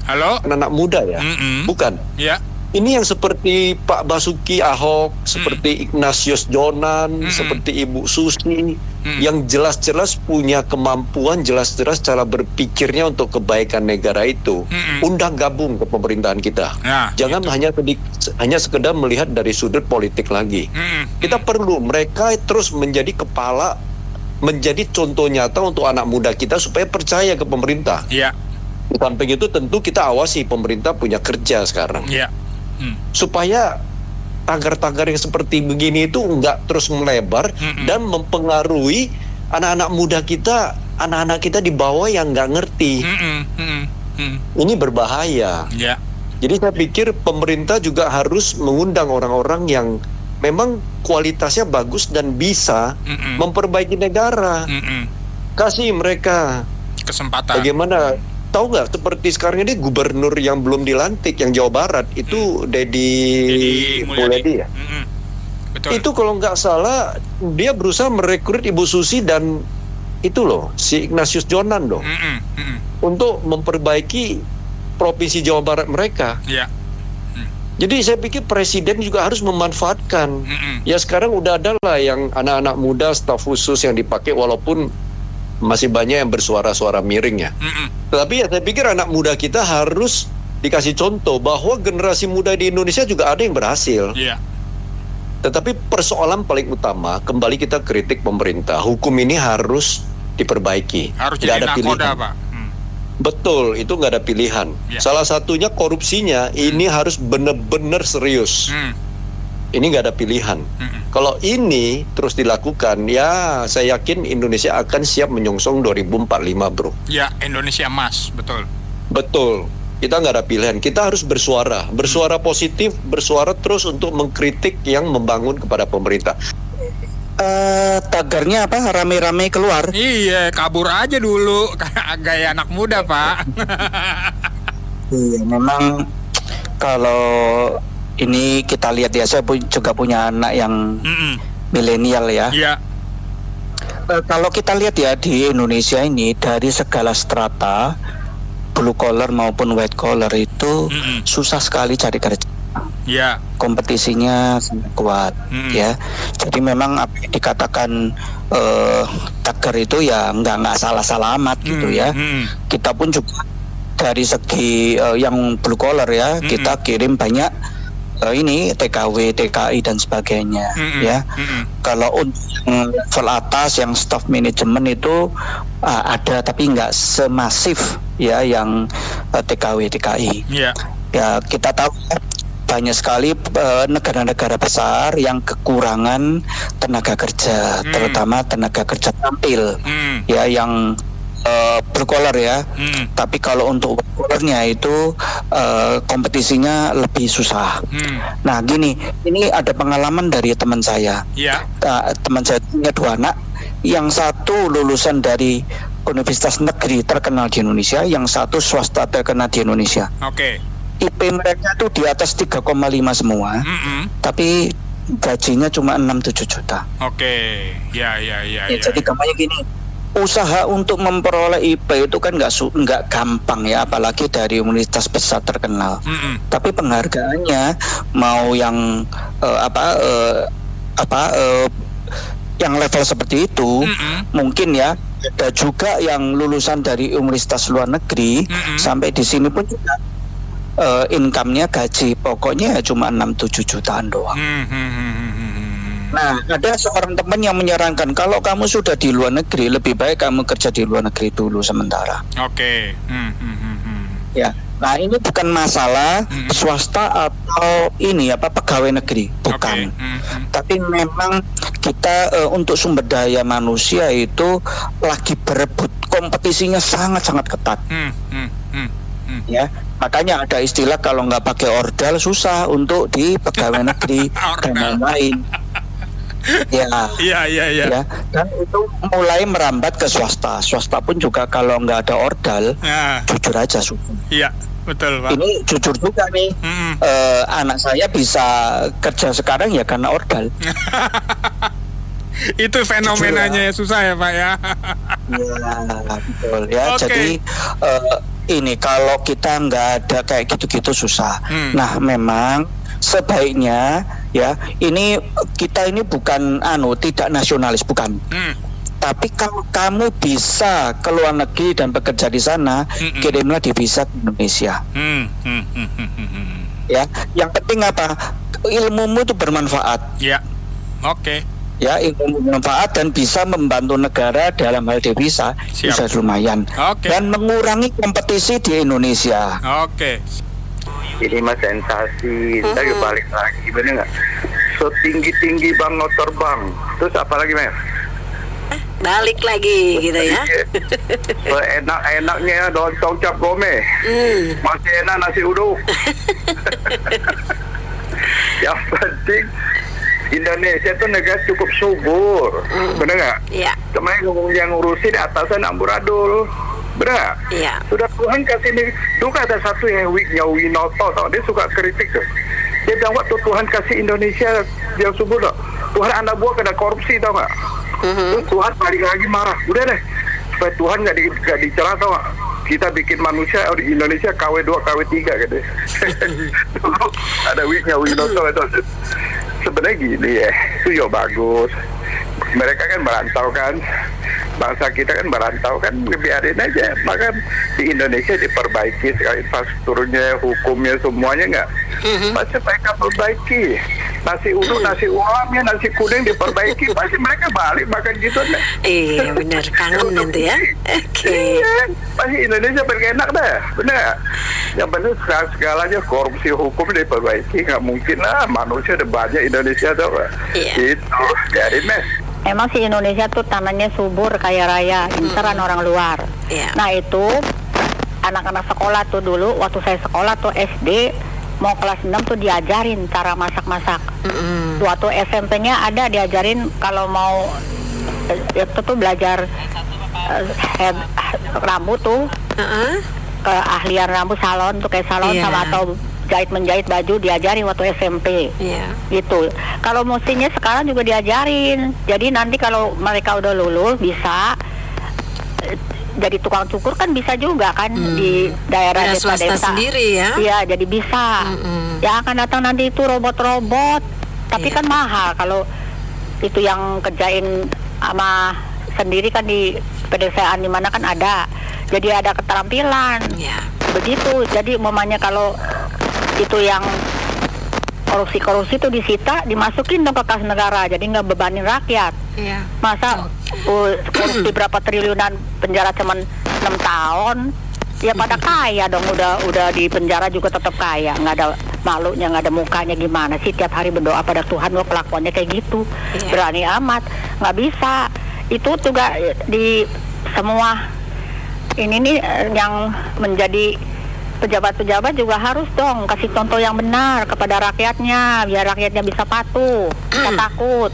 S9: halo,
S12: anak muda ya, bukan?
S9: Ya.
S12: Ini yang seperti Pak Basuki Ahok, seperti Ignatius Jonan, seperti Ibu Susi, yang jelas-jelas punya kemampuan, jelas-jelas cara berpikirnya untuk kebaikan negara itu. Undang gabung ke pemerintahan kita. Jangan hanya sekedar melihat dari sudut politik lagi. Kita perlu mereka terus menjadi kepala, menjadi contoh nyata untuk anak muda kita supaya percaya ke pemerintah. Di samping itu tentu kita awasi pemerintah punya kerja sekarang. Supaya tagar-tagar yang seperti begini itu nggak terus melebar dan mempengaruhi anak-anak muda kita, anak-anak kita di bawah yang nggak ngerti. Ini berbahaya. Jadi saya pikir pemerintah juga harus mengundang orang-orang yang memang kualitasnya bagus dan bisa memperbaiki negara. Kasih mereka
S9: kesempatan.
S12: Bagaimana? Tahu nggak, seperti sekarang ini gubernur yang belum dilantik yang Jawa Barat itu Deddy Mulyadi ya.
S9: Betul.
S12: Itu kalau nggak salah dia berusaha merekrut Ibu Susi dan itu loh si Ignatius Jonan loh untuk memperbaiki provinsi Jawa Barat mereka. Jadi saya pikir presiden juga harus memanfaatkan. Ya sekarang udah ada lah yang anak-anak muda staf khusus yang dipakai, walaupun masih banyak yang bersuara-suara miring ya. Tetapi ya saya pikir anak muda kita harus dikasih contoh bahwa generasi muda di Indonesia juga ada yang berhasil. Tetapi persoalan paling utama, kembali kita kritik pemerintah, hukum ini harus diperbaiki.
S9: Harus jadi nakoda, Pak.
S12: Betul, itu nggak ada pilihan. Salah satunya korupsinya ini harus benar-benar serius. Ini nggak ada pilihan. Kalau ini terus dilakukan, ya saya yakin Indonesia akan siap menyongsong 2045, bro.
S9: Ya, Indonesia emas, betul.
S12: Betul. Kita nggak ada pilihan. Kita harus bersuara positif, bersuara terus untuk mengkritik yang membangun kepada pemerintah.
S13: Tagarnya apa? Rame-rame keluar.
S9: Iya, kabur aja dulu, gaya anak muda, Pak.
S13: Iya, memang kalau ini kita lihat ya, saya juga punya anak yang milenial ya. Kalau kita lihat ya di Indonesia ini dari segala strata, blue collar maupun white collar itu susah sekali cari kerja. Kompetisinya sangat kuat ya. Jadi memang apa yang dikatakan tagar itu ya nggak salah amat gitu ya. Kita pun juga dari segi yang blue collar ya, kita kirim banyak ini TKW, TKI dan sebagainya ya. Kalau untuk level atas yang staff manajemen itu ada, tapi nggak semasif ya yang TKW, TKI. Ya kita tahu banyak sekali negara-negara besar yang kekurangan tenaga kerja, terutama tenaga kerja tampil ya yang berkolar ya. Tapi kalau untuk berkolarnya itu kompetisinya lebih susah. Nah gini, ini ada pengalaman dari teman saya. Teman saya punya 2 anak, yang satu lulusan dari universitas negeri terkenal di Indonesia, yang satu swasta terkenal di Indonesia. IP mereka tuh di atas 3,5 semua, tapi gajinya cuma 6-7 juta.
S9: Ya.
S13: Jadi kampanye gini, usaha untuk memperoleh IP itu kan nggak gampang ya, apalagi dari universitas besar terkenal. Tapi penghargaannya mau yang yang level seperti itu mungkin ya. Ada juga yang lulusan dari universitas luar negeri sampai di sini pun juga income-nya gaji pokoknya cuma 6-7 jutaan doang. Nah, ada seorang teman yang menyarankan kalau kamu sudah di luar negeri, lebih baik kamu kerja di luar negeri dulu sementara.
S9: Oke.
S13: Ya, Nah, ini bukan masalah swasta atau ini pegawai negeri, bukan. Tapi memang kita untuk sumber daya manusia itu lagi berebut, kompetisinya sangat-sangat ketat. Ya, makanya ada istilah kalau nggak pakai ordal susah untuk di pegawai negeri dan lain-lain. Ya. Dan itu mulai merambat ke swasta. Swasta pun juga kalau nggak ada ordal, jujur aja susah.
S9: Iya, betul Pak.
S13: Ini jujur juga nih, anak saya bisa kerja sekarang ya karena ordal.
S9: Itu fenomenanya ya susah ya Pak ya.
S13: Ya betul ya. Jadi ini kalau kita nggak ada kayak gitu-gitu susah. Nah memang sebaiknya ya ini kita ini bukan tidak nasionalis, bukan. Tapi kalau kamu bisa ke luar negeri dan bekerja di sana, kirimlah devisa ke Indonesia. Ya, yang penting apa? Ilmumu itu bermanfaat.
S9: Ya, oke.
S13: Ya, ilmu bermanfaat dan bisa membantu negara dalam hal devisa bisa lumayan. Dan mengurangi kompetisi di Indonesia.
S14: Ini mah sensasi. Saya balik lagi, bener nggak? Setinggi-tinggi bang mau terbang. Terus apa lagi Mer?
S15: Balik lagi gitu ya.
S14: Enak-enaknya lontong cap gome. Masih enak nasi uduk. Yang penting Indonesia itu negara cukup subur, bener nggak?
S15: Iya.
S14: Kemarin yang ngurusin atasan amburadul, bener?
S15: Iya.
S14: Sudah Tuhan kasih nih, tuh ada satu yang Winoto, tau dia suka kritik tuh. Dia bilang waktu Tuhan kasih Indonesia yang subur loh, Tuhan anak buah kena korupsi tau nggak? Terus Tuhan balik lagi marah, udah deh, supaya Tuhan nggak dicela tau nggak? Kita bikin manusia di Indonesia KW2, KW3 gitu. Ada Winoto itu. Sebenarnya gini ya, itu ya bagus. Mereka kan merantau kan, bangsa kita kan merantau kan, biarin aja. Maka di Indonesia diperbaiki sekali infrastrukturnya, hukumnya, semuanya nggak. Pasti mereka perbaiki. Nasi uduk, nasi ulamnya, nasi kuning diperbaiki, pasti mereka balik makan gitu deh.
S15: Iya benar, kangen nanti ya.
S14: Iya, pasti Indonesia berkenak dah, benar. Yang penting segalanya korupsi hukum diperbaiki, nggak mungkin lah manusia ada banyak Indonesia tuh. Itu dari mes.
S16: Emang sih Indonesia tuh tanahnya subur, kaya raya, pinteran orang luar. Nah itu anak-anak sekolah tuh dulu, waktu saya sekolah tuh SD, mau kelas 6 tuh diajarin cara masak-masak. Waktu SMP-nya ada diajarin kalau mau itu tuh belajar rambut tuh, keahlian rambut salon tuh kayak salon sama atau menjahit baju diajarin waktu SMP. Gitu. Kalau mestinya sekarang juga diajarin. Jadi nanti kalau mereka udah lulus bisa jadi tukang cukur kan bisa juga kan di daerah desa-desa
S15: sendiri ya.
S16: Iya, jadi bisa. Ya akan datang nanti itu robot-robot. Tapi kan mahal kalau itu yang kerjain sama sendiri kan di pedesaan di mana kan ada. Jadi ada keterampilan. Begitu. Jadi umpamanya kalau itu yang korupsi itu disita, dimasukin dong ke kas negara, jadi nggak bebanin rakyat. Masa korupsi berapa triliunan penjara cuman 6 tahun, ya pada kaya dong, udah di penjara juga tetap kaya, nggak ada malunya, nggak ada mukanya, gimana sih tiap hari berdoa pada Tuhan, lo kelakuannya kayak gitu, berani amat, nggak bisa. Itu juga di semua ini nih yang menjadi pejabat-pejabat juga harus dong kasih contoh yang benar kepada rakyatnya, biar rakyatnya bisa patuh, tidak takut.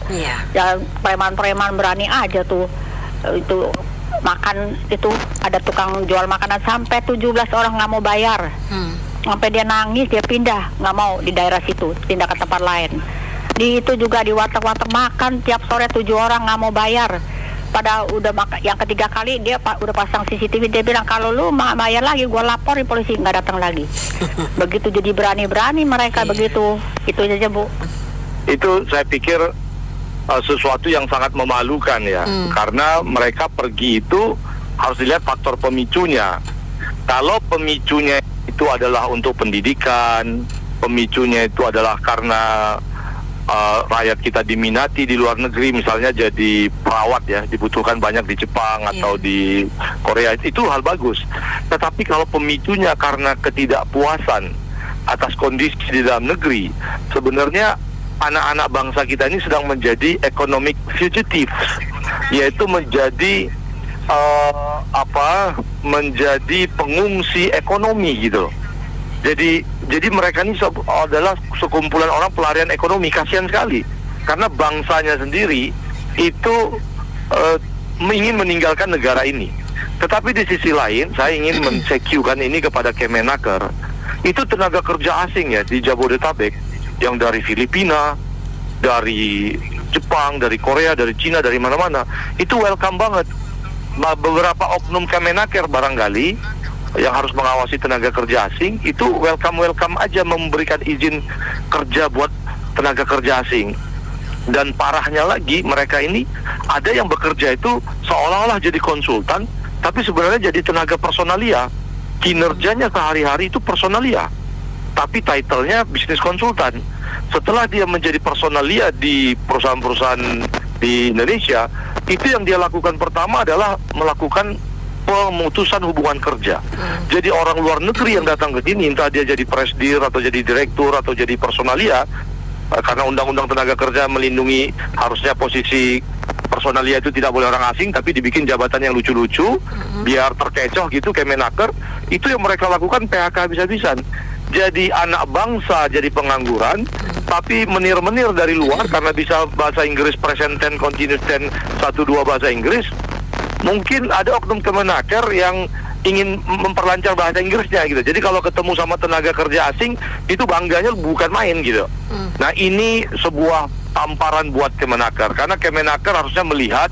S16: Ya preman-preman berani aja tuh itu makan, itu ada tukang jual makanan sampai 17 orang nggak mau bayar, sampai dia nangis, dia pindah, nggak mau di daerah situ, pindah ke tempat lain. Di itu juga di warteg-warteg makan tiap sore 7 orang nggak mau bayar. Pada udah yang ketiga kali dia udah pasang CCTV, dia bilang kalau lu bayar lagi gua laporin polisi, nggak datang lagi. Begitu, jadi berani-berani mereka begitu. Itu aja Bu.
S14: Itu saya pikir sesuatu yang sangat memalukan ya, karena mereka pergi itu harus dilihat faktor pemicunya. Kalau pemicunya itu adalah untuk pendidikan, pemicunya itu adalah karena
S17: rakyat kita diminati di luar negeri, misalnya jadi perawat ya, dibutuhkan banyak di Jepang atau di Korea, itu hal bagus. Tetapi kalau pemicunya karena ketidakpuasan atas kondisi di dalam negeri, sebenarnya anak-anak bangsa kita ini sedang menjadi economic fugitive, yaitu menjadi menjadi pengungsi ekonomi gitu. Jadi mereka ini adalah sekumpulan orang pelarian ekonomi. Kasihan sekali karena bangsanya sendiri itu ingin meninggalkan negara ini. Tetapi di sisi lain saya ingin mensecukan ini kepada Kemenaker. Itu tenaga kerja asing ya di Jabodetabek yang dari Filipina, dari Jepang, dari Korea, dari Cina, dari mana-mana, itu welcome banget. Beberapa oknum Kemenaker barangkali yang harus mengawasi tenaga kerja asing itu welcome aja memberikan izin kerja buat tenaga kerja asing. Dan parahnya lagi, mereka ini ada yang bekerja itu seolah-olah jadi konsultan, tapi sebenarnya jadi tenaga personalia. Kinerjanya sehari-hari itu personalia, tapi title-nya bisnis konsultan. Setelah dia menjadi personalia di perusahaan-perusahaan di Indonesia, itu yang dia lakukan pertama adalah melakukan pemutusan hubungan kerja. Jadi orang luar negeri yang datang ke sini, entah dia jadi presdir atau jadi direktur atau jadi personalia, karena undang-undang tenaga kerja melindungi harusnya posisi personalia itu tidak boleh orang asing, tapi dibikin jabatan yang lucu-lucu biar terkecoh gitu. Kemenaker itu yang mereka lakukan, PHK habis-habisan. Jadi anak bangsa jadi pengangguran, tapi menir-menir dari luar karena bisa bahasa Inggris present tense, continuous tense, 1-2 bahasa Inggris. Mungkin ada oknum Kemenaker yang ingin memperlancar bahasa Inggrisnya gitu. Jadi kalau ketemu sama tenaga kerja asing itu bangganya bukan main gitu. Nah, ini sebuah tamparan buat Kemenaker, karena Kemenaker harusnya melihat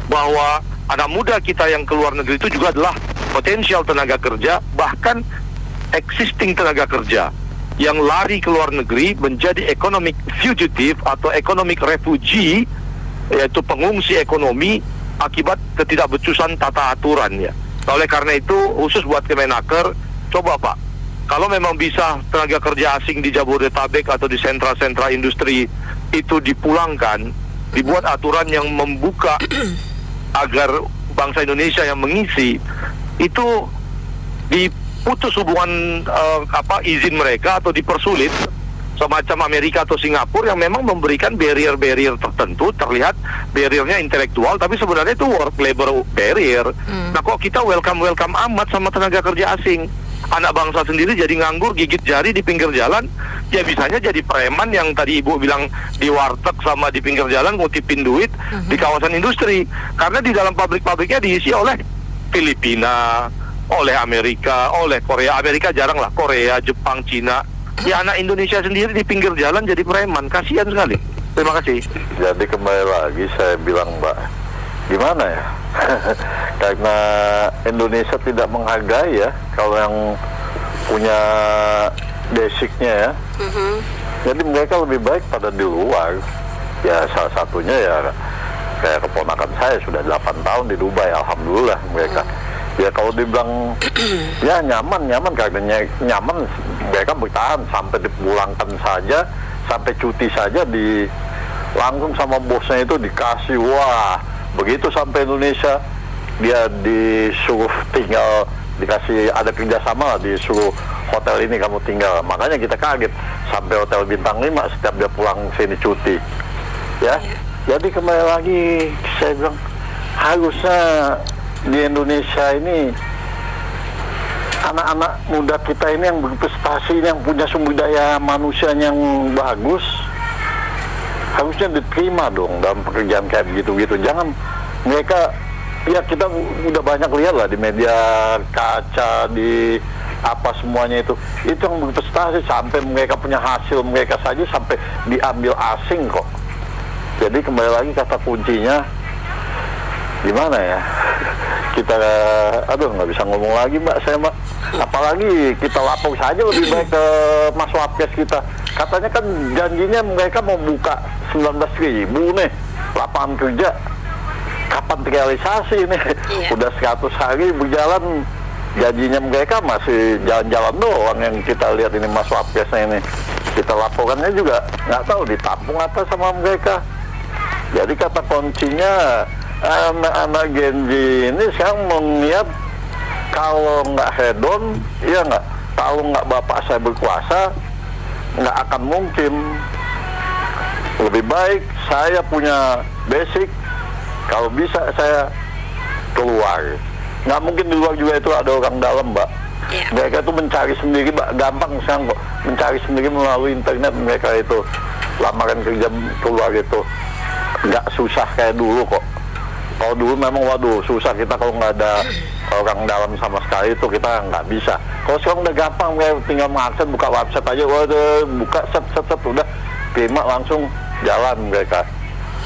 S17: bahwa anak muda kita yang keluar negeri itu juga adalah potensial tenaga kerja, bahkan existing tenaga kerja yang lari ke luar negeri menjadi economic fugitive atau economic refugee, yaitu pengungsi ekonomi akibat ketidakbecusan tata aturan ya. Oleh karena itu khusus buat Kemenaker, coba Pak, kalau memang bisa tenaga kerja asing di Jabodetabek atau di sentra-sentra industri itu dipulangkan, dibuat aturan yang membuka agar bangsa Indonesia yang mengisi itu diputus hubungan izin mereka atau dipersulit, semacam Amerika atau Singapura yang memang memberikan barrier-barrier tertentu, terlihat barriernya intelektual tapi sebenarnya itu work labor barrier. Nah kok kita welcome amat sama tenaga kerja asing? Anak bangsa sendiri jadi nganggur, gigit jari di pinggir jalan, ya bisanya jadi preman yang tadi Ibu bilang di warteg sama di pinggir jalan ngutipin duit di kawasan industri. Karena di dalam pabrik-pabriknya diisi oleh Filipina, oleh Amerika, oleh Korea. Amerika jarang lah, Korea, Jepang, Cina. Ya anak Indonesia sendiri di pinggir jalan jadi preman, kasihan sekali. Terima kasih.
S11: Jadi kembali lagi saya bilang Mbak, gimana ya? Karena Indonesia tidak menghargai ya kalau yang punya basicnya ya. Jadi mereka lebih baik pada di luar. Ya salah satunya ya kayak keponakan saya sudah 8 tahun di Dubai, alhamdulillah mereka. Ya kalau dibilang ya nyaman karena nyaman, mereka bertahan sampai dipulangkan saja, sampai cuti saja langsung sama bosnya itu dikasih. Wah, begitu sampai Indonesia dia disuruh tinggal, dikasih ada kerjasama, disuruh hotel ini kamu tinggal. Makanya kita kaget sampai hotel bintang 5 setiap dia pulang sini cuti ya. Jadi kembali lagi saya bilang harusnya di Indonesia ini anak-anak muda kita ini yang berprestasi, yang punya sumber daya manusia yang bagus, harusnya diterima dong dalam pekerjaan kayak begitu-gitu. Jangan mereka, ya kita udah banyak lihat lah di media kaca, di apa semuanya itu yang berprestasi sampai mereka punya hasil mereka saja sampai diambil asing kok. Jadi kembali lagi kata kuncinya gimana ya, kita nggak bisa ngomong lagi Mbak saya Mbak, apalagi kita lapor saja lebih baik ke Mas Wapkes kita. Katanya kan janjinya mereka mau buka 19.000 nih lapangan kerja, kapan terrealisasi nih? Udah 100 hari berjalan, janjinya mereka masih jalan-jalan doang yang kita lihat ini Mas Wapkesnya ini. kita laporannya juga nggak tahu ditampung apa sama mereka. Jadi kata kuncinya anak-anak Gen Z ini sekarang mengingat kalau nggak hedon, ya nggak, kalau nggak bapak saya berkuasa, nggak akan mungkin. Lebih baik saya punya basic, kalau bisa saya keluar. Nggak mungkin di luar juga itu ada orang dalam, Mbak. Mereka tuh mencari sendiri, Mbak. Gampang sekarang kok, mencari sendiri melalui internet. Mereka itu lamaran kerja keluar itu nggak susah kayak dulu kok. Kalau dulu memang waduh susah kita kalau nggak ada orang dalam sama sekali itu kita nggak bisa. Kalau sekarang udah gampang, tinggal mengakses, buka website aja, waduh, buka set udah terima langsung jalan mereka.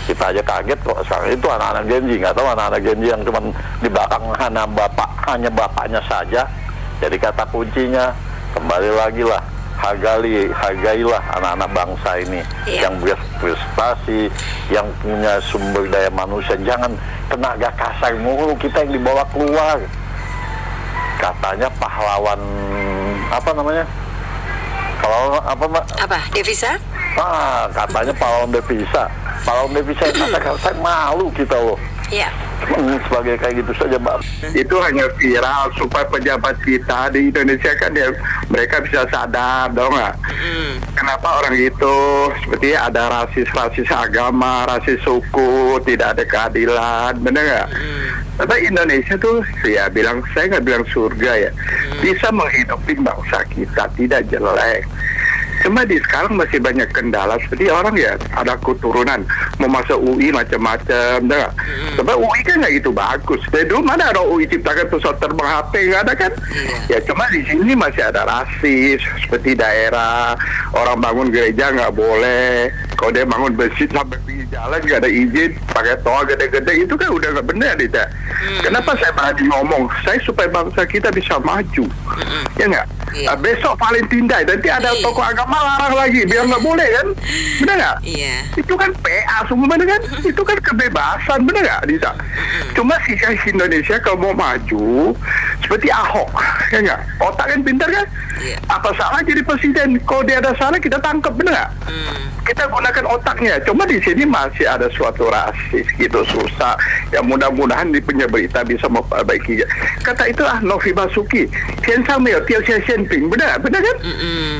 S11: Kita aja kaget kok sekarang itu anak-anak Gen Z, nggak tahu anak-anak Gen Z yang cuma di belakang hanya bapaknya saja. Jadi kata kuncinya kembali lagi lah, hargailah anak-anak bangsa ini yang berprestasi, yang punya sumber daya manusia. Jangan tenaga kasar mulu kita yang dibawa keluar. Katanya pahlawan apa namanya? Kalau apa Mbak?
S15: Apa? Devisa?
S11: Katanya pahlawan devisa. Pahlawan devisa kata saya malu kita loh.
S15: Iya.
S11: Sebagai kayak gitu saja, Mbak.
S14: Itu hanya viral supaya pejabat kita di Indonesia kan ya mereka bisa sadar, dong nggak? Kenapa orang itu seperti ada rasis agama, rasis suku, tidak ada keadilan, benar nggak? Tapi Indonesia tuh, ya saya nggak bilang surga ya, bisa menghidupi bangsa kita, tidak jelek. Cuma di sekarang masih banyak kendala seperti orang ya ada keturunan mau masuk UI macam-macam, dah. Tapi UI kan nggak gitu bagus. Dari dulu mana ada UI ciptakan pesawat terbang HP, nggak ada kan? Ya cuma di sini masih ada rasis seperti daerah orang bangun gereja nggak boleh. Kalau dia bangun masjid sampai pinggir jalan nggak ada izin, pakai toa gede-gede, itu kan udah nggak benar, tidak. Kenapa saya berani ngomong? Saya supaya bangsa kita bisa maju, ya nggak? Besok Valentine Day nanti ada tokoh agama larang lagi biar nggak boleh kan, benar nggak? Itu kan PA semua, benar kan? Itu kan kebebasan, benar nggak, Dita? Cuma sisa Indonesia kalau mau maju seperti Ahok, ya nggak? Otak kan pintar kan? Apa salah jadi presiden? Kalau dia ada salah kita tangkap, benar nggak? Kita gunakan otaknya. Cuma di sini masih ada suatu rasis gitu, susah. Ya mudah-mudahan di punya berita bisa memperbaiki. Kata itu Novi Basuki, benar kan?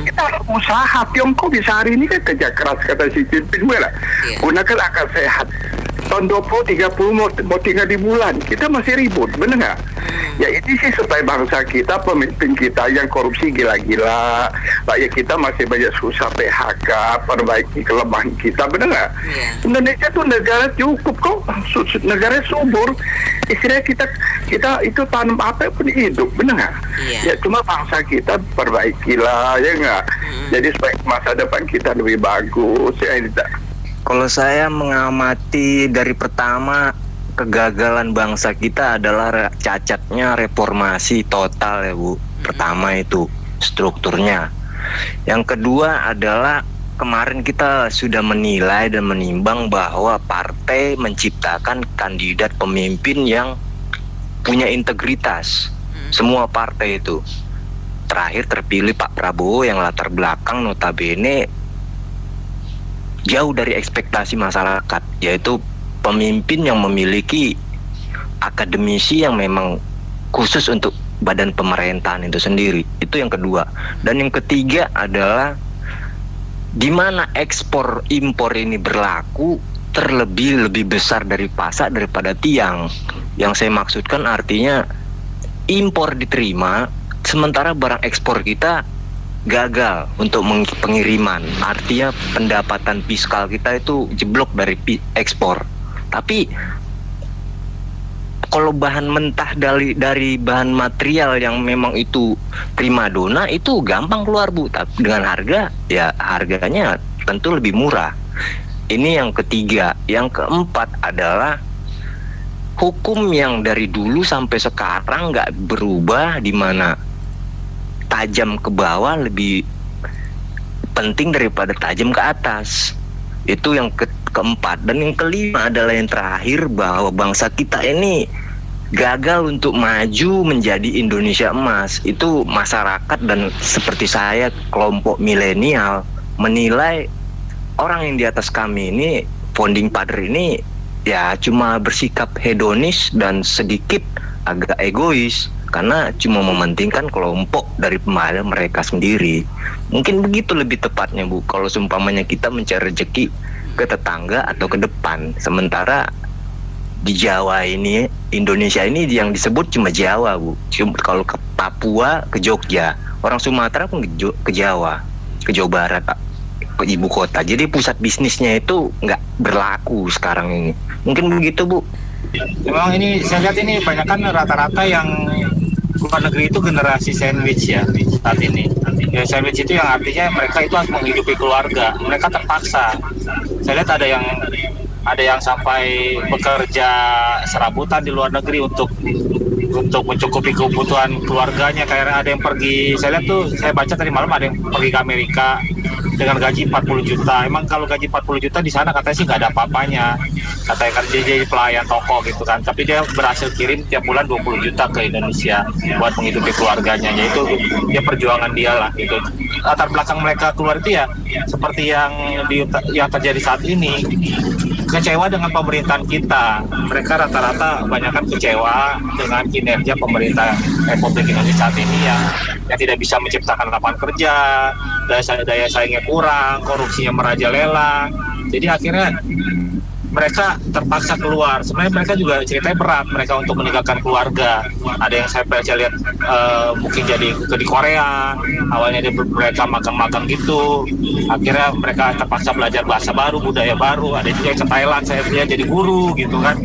S14: Kita harus usaha. Tiongkok bisa hari ini kan kerja keras, kata Xi Jinping, benar. Gunakan akal sehat. Tahun 20-30 mau tinggal di bulan, kita masih ribut, benar nggak? Ya ini sih supaya bangsa kita, pemimpin kita yang korupsi gila-gila, rakyat kita masih banyak susah, PHK, perbaiki kelemahan kita, benar nggak? Indonesia tuh negara cukup kok, negara subur, istilahnya kita itu tanam apa pun hidup, benar nggak? Ya cuma bangsa kita perbaikilah, ya nggak? Jadi supaya masa depan kita lebih bagus, ya tidak.
S13: Kalau saya mengamati dari pertama, kegagalan bangsa kita adalah cacatnya reformasi total ya Bu. Pertama itu strukturnya. Yang kedua adalah kemarin kita sudah menilai dan menimbang bahwa partai menciptakan kandidat pemimpin yang punya integritas. Semua partai itu. Terakhir terpilih Pak Prabowo yang latar belakang notabene jauh dari ekspektasi masyarakat, yaitu pemimpin yang memiliki akademisi yang memang khusus untuk badan pemerintahan itu sendiri. Itu yang kedua. Dan yang ketiga adalah di mana ekspor impor ini berlaku lebih besar dari pasak daripada tiang. Yang saya maksudkan artinya impor diterima sementara barang ekspor kita gagal untuk pengiriman. Artinya pendapatan fiskal kita itu jeblok dari ekspor. Tapi kalau bahan mentah dari bahan material yang memang itu primadona itu gampang keluar Bu. Tapi dengan harganya tentu lebih murah. Ini yang ketiga. Yang keempat adalah hukum yang dari dulu sampai sekarang nggak berubah, di mana tajam ke bawah lebih penting daripada tajam ke atas. Itu yang keempat. Dan yang kelima adalah yang terakhir, bahwa bangsa kita ini gagal untuk maju menjadi Indonesia emas. Itu masyarakat dan seperti saya, kelompok milenial,
S18: menilai orang yang di atas kami ini, founding father ini ya cuma bersikap hedonis dan sedikit agak egois karena cuma mementingkan kelompok dari mereka sendiri. Mungkin begitu lebih tepatnya, Bu, kalau seumpamanya kita mencari rezeki ke tetangga atau ke depan. Sementara di Jawa ini, Indonesia ini yang disebut cuma Jawa, Bu. Kalau ke Papua, ke Jogja. Orang Sumatera pun ke Jawa, ke Jawa Barat, ke ibu kota. Jadi pusat bisnisnya itu nggak berlaku sekarang ini. Mungkin begitu, Bu.
S19: Memang ini saya lihat ini banyak kan rata-rata yang luar negeri itu generasi sandwich ya saat ini. Ya, sandwich itu yang artinya mereka itu harus menghidupi keluarga. Mereka terpaksa. Saya lihat ada yang sampai bekerja serabutan di luar negeri untuk mencukupi kebutuhan keluarganya. Kayak ada yang pergi, saya lihat tuh, saya baca tadi malam ada yang pergi ke Amerika dengan gaji 40 juta. Emang kalau gaji 40 juta di sana katanya sih nggak ada apa-apanya. Katanya kan dia jadi pelayan toko gitu kan. Tapi dia berhasil kirim tiap bulan 20 juta ke Indonesia buat menghidupi keluarganya. Yaitu dia perjuangan dia lah gitu. Latar belakang mereka keluar itu ya seperti yang terjadi saat ini. Kecewa dengan pemerintahan kita. Mereka rata-rata kebanyakan kecewa dengan kinerja pemerintah Republik Indonesia saat ini yang tidak bisa menciptakan lapangan kerja, daya saingnya kurang, korupsinya merajalela. Jadi akhirnya mereka terpaksa keluar. Sebenarnya mereka juga ceritanya berat, mereka untuk meninggalkan keluarga. Ada yang saya lihat mungkin jadi di Korea, awalnya mereka magang-magang gitu, akhirnya mereka terpaksa belajar bahasa baru, budaya baru. Ada juga yang ke Thailand, saya lihat jadi guru gitu kan.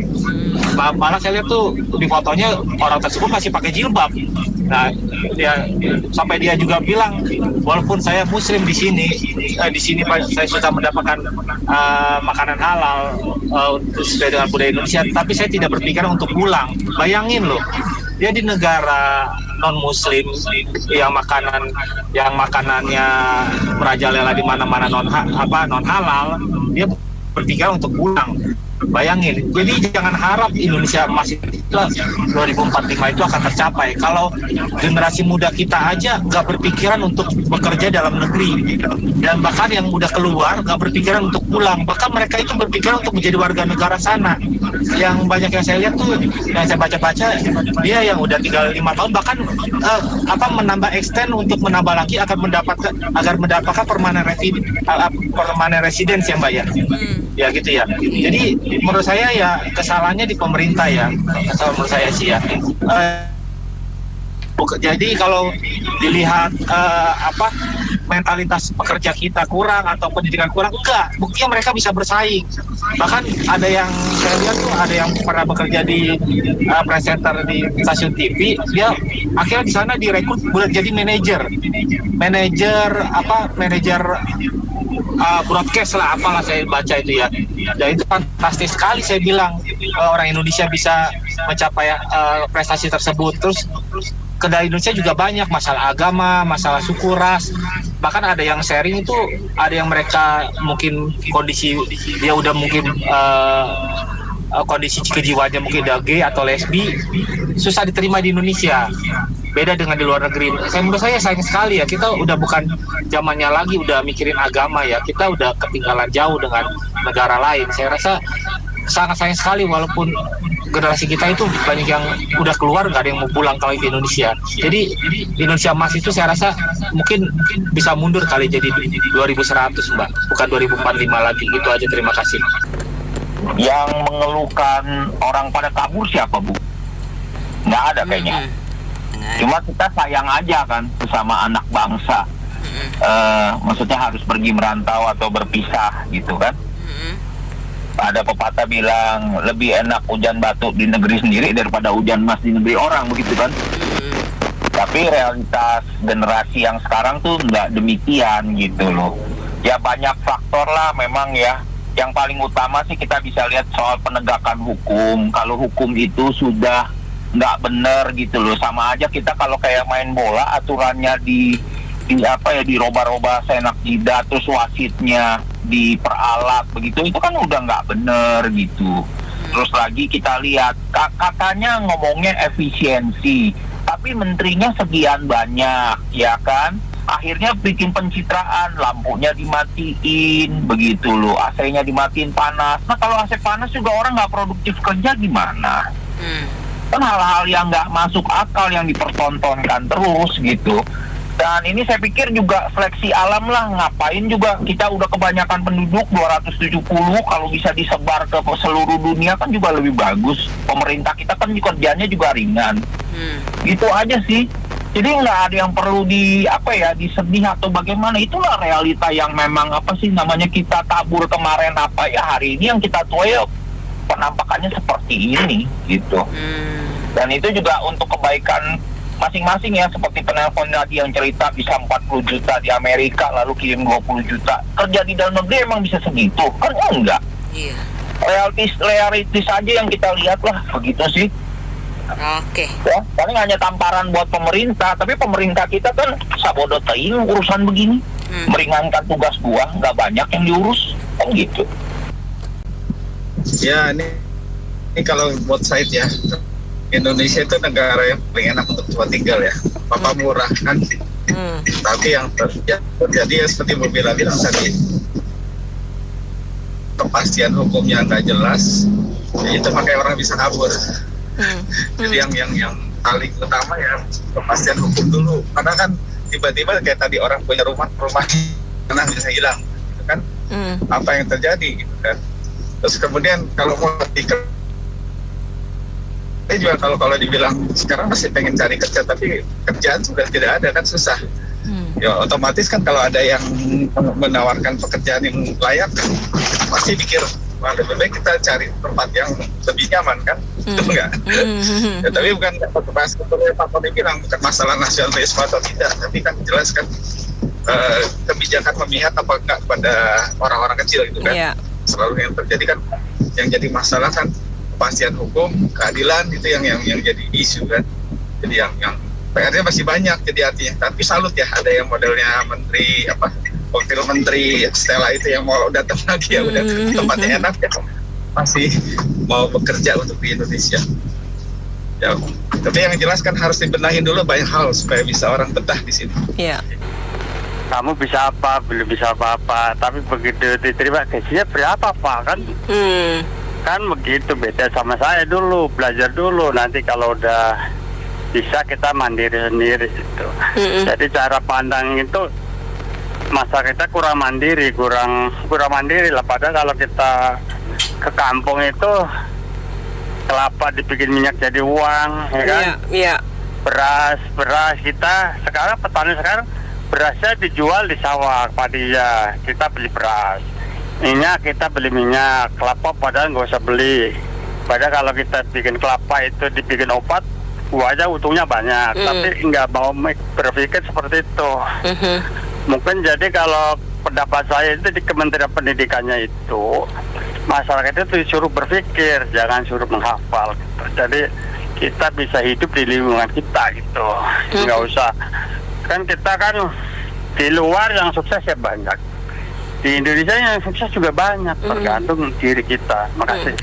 S19: Malah saya lihat tuh di fotonya orang tersebut masih pakai jilbab. Nah, sampai dia juga bilang, walaupun saya Muslim di sini saya sudah mendapatkan makanan halal sesuai dengan budaya Indonesia, tapi saya tidak berpikiran untuk pulang. Bayangin loh, dia di negara non Muslim yang makanannya merajalela di mana-mana non halal, dia berpikiran untuk pulang. Bayangin, jadi jangan harap Indonesia masih 2045 itu akan tercapai kalau generasi muda kita aja nggak berpikiran untuk bekerja dalam negeri, dan bahkan yang udah keluar nggak berpikiran untuk pulang, bahkan mereka itu berpikiran untuk menjadi warga negara sana. Yang banyak yang saya lihat tuh, yang saya baca-baca, dia yang udah tinggal 5 tahun bahkan menambah extend untuk menambah lagi agar mendapatkan permanent residence ya, Mbak ya. Ya gitu ya. Jadi menurut saya ya kesalahannya di pemerintah ya. Kesalahan menurut saya sih ya. Jadi kalau dilihat mentalitas pekerja kita kurang atau pendidikan kurang, enggak, buktinya mereka bisa bersaing. Bahkan ada yang saya lihat tuh, ada yang pernah bekerja di presenter di stasiun TV, dia akhirnya di sana direkrut buat jadi manajer broadcast lah, apalah saya baca itu ya. Dan itu fantastis sekali, saya bilang orang Indonesia bisa mencapai prestasi tersebut. Terus kendala Indonesia juga banyak, masalah agama, masalah suku, ras. Bahkan ada yang sharing itu, ada yang mereka mungkin kondisi dia udah mungkin kondisi kejiwaannya mungkin udah gay atau lesbi, susah diterima di Indonesia. Beda dengan di luar negeri. Menurut saya sayang sekali ya, kita udah bukan zamannya lagi udah mikirin agama ya, kita udah ketinggalan jauh dengan negara lain. Saya rasa sangat sayang sekali, walaupun generasi kita itu banyak yang udah keluar, nggak ada yang mau pulang kalau di Indonesia. Jadi Indonesia Emas itu saya rasa mungkin bisa mundur kali jadi 2100 Mbak, bukan 2045 lagi. Gitu aja, terima kasih.
S17: Yang mengeluhkan orang pada kabur siapa, Bu? Nggak ada kayaknya. Cuma kita sayang aja kan bersama anak bangsa. Maksudnya harus pergi merantau atau berpisah gitu kan. Ada pepatah bilang lebih enak hujan batu di negeri sendiri daripada hujan emas di negeri orang, begitu kan. Tapi realitas generasi yang sekarang tuh nggak demikian gitu loh. Ya banyak faktor lah memang ya. Yang paling utama sih kita bisa lihat soal penegakan hukum. Kalau hukum itu sudah nggak benar gitu loh, sama aja kita kalau kayak main bola aturannya dirobah-robah seenak jidat, terus wasitnya diperalat begitu, itu kan udah nggak benar gitu. Terus lagi kita lihat katanya ngomongnya efisiensi, tapi menterinya sekian banyak ya kan,
S20: akhirnya bikin pencitraan, lampunya dimatiin, begitu loh, AC-nya dimatiin panas. Nah kalau AC panas juga orang nggak produktif kerja gimana? Kan hal-hal yang nggak masuk akal yang dipertontonkan terus gitu. Dan ini saya pikir juga seleksi alam lah, ngapain juga kita udah kebanyakan penduduk 270, kalau bisa disebar ke seluruh dunia kan juga lebih bagus. Pemerintah kita kan juga kerjanya juga ringan. Gitu aja sih. Jadi nggak ada yang perlu disedih atau bagaimana. Itulah realita yang memang kita tabur kemarin hari ini yang kita tuai penampakannya seperti ini gitu. Dan itu juga untuk kebaikan masing-masing ya, seperti penelpon tadi yang cerita bisa 40 juta di Amerika lalu kirim 20 juta. Kerja di dalam negeri emang bisa segitu? Kan enggak. Iya. Realitis aja yang kita lihat lah, begitu sih.
S2: Oke.
S20: Ya, paling hanya tamparan buat pemerintah, tapi pemerintah kita kan sabodo teing urusan begini. Meringankan tugas gua, nggak banyak yang diurus, kan gitu.
S21: Ya, ini kalau buat saya ya, Indonesia itu negara yang paling enak untuk tempat tinggal ya, apa murah kan. Tapi yang terjadi ya seperti Bu Bila bilang tadi, kepastian hukumnya nggak jelas, ya itu makanya orang bisa kabur. Jadi yang paling utama ya kepastian hukum dulu, karena kan tiba-tiba kayak tadi orang punya rumah bisa hilang, gitu kan? Apa yang terjadi gitu kan? Terus kemudian kalau mau juga kalau dibilang sekarang masih pengen cari kerja tapi kerjaan sudah tidak ada kan susah. Ya otomatis kan kalau ada yang menawarkan pekerjaan yang layak pasti pikir wah lebih baik kita cari tempat yang lebih nyaman kan. Itu enggak. Ya, tapi bukan bahas seperti Pak Tony bilang bukan masalah nasionalisme atau tidak, tapi kan jelas kan kebijakan memihak apa enggak pada orang-orang kecil gitu kan. Selalu yang terjadi kan yang jadi masalah kan kepastian hukum, keadilan itu yang jadi isu kan. Jadi yang PR-nya masih banyak jadi artinya. Tapi salut ya ada yang modelnya menteri wakil menteri Stella itu yang mau datang lagi ya udah tempatnya enak ya. Masih mau bekerja untuk di Indonesia. Ya, tapi yang jelas kan harus dibenahin dulu banyak hal supaya bisa orang betah di sini.
S22: Iya. Kamu bisa apa, belum bisa apa-apa, tapi begitu diterima gajinya berapa Pak kan? Kan begitu, beda sama saya dulu, belajar dulu, nanti kalau udah bisa kita mandiri sendiri gitu. Jadi cara pandang itu masa kita kurang mandiri lah. Padahal kalau kita ke kampung itu kelapa dibikin minyak jadi uang, ya kan? Iya. Beras kita sekarang petani sekarang berasnya dijual di sawah padi ya, kita beli beras. Minyak kita beli minyak, kelapa padahal nggak usah beli. Padahal kalau kita bikin kelapa itu dibikin obat, aja untungnya banyak. Tapi nggak mau berpikir seperti itu. Mungkin jadi kalau pendapat saya itu di Kementerian Pendidikannya itu masyarakat itu disuruh berpikir, jangan suruh menghafal. Gitu. Jadi kita bisa hidup di lingkungan kita gitu, nggak usah. Kan kita kan di luar yang sukses ya banyak. Di Indonesia yang sukses juga banyak, tergantung diri kita. Makasih.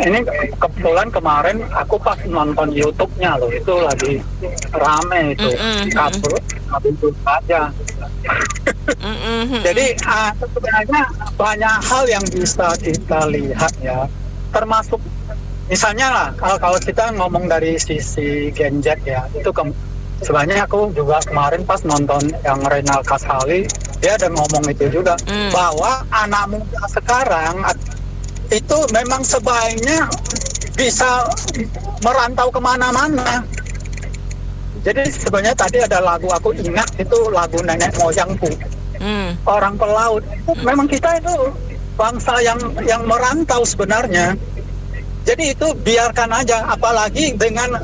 S23: Ini kebetulan kemarin aku pas nonton YouTube-nya loh, itu lagi rame itu, kabur aja. Jadi sebenarnya banyak hal yang bisa kita lihat ya, termasuk misalnya lah kalau kita ngomong dari sisi Gen Z ya, itu sebenarnya aku juga kemarin pas nonton yang Renal Kasali, dia ada ngomong itu juga, bahwa anak muda sekarang itu memang sebaiknya bisa merantau kemana-mana. Jadi sebenarnya tadi ada lagu aku ingat, itu lagu nenek moyangku, orang pelaut. Memang kita itu bangsa yang merantau sebenarnya. Jadi itu biarkan aja, apalagi dengan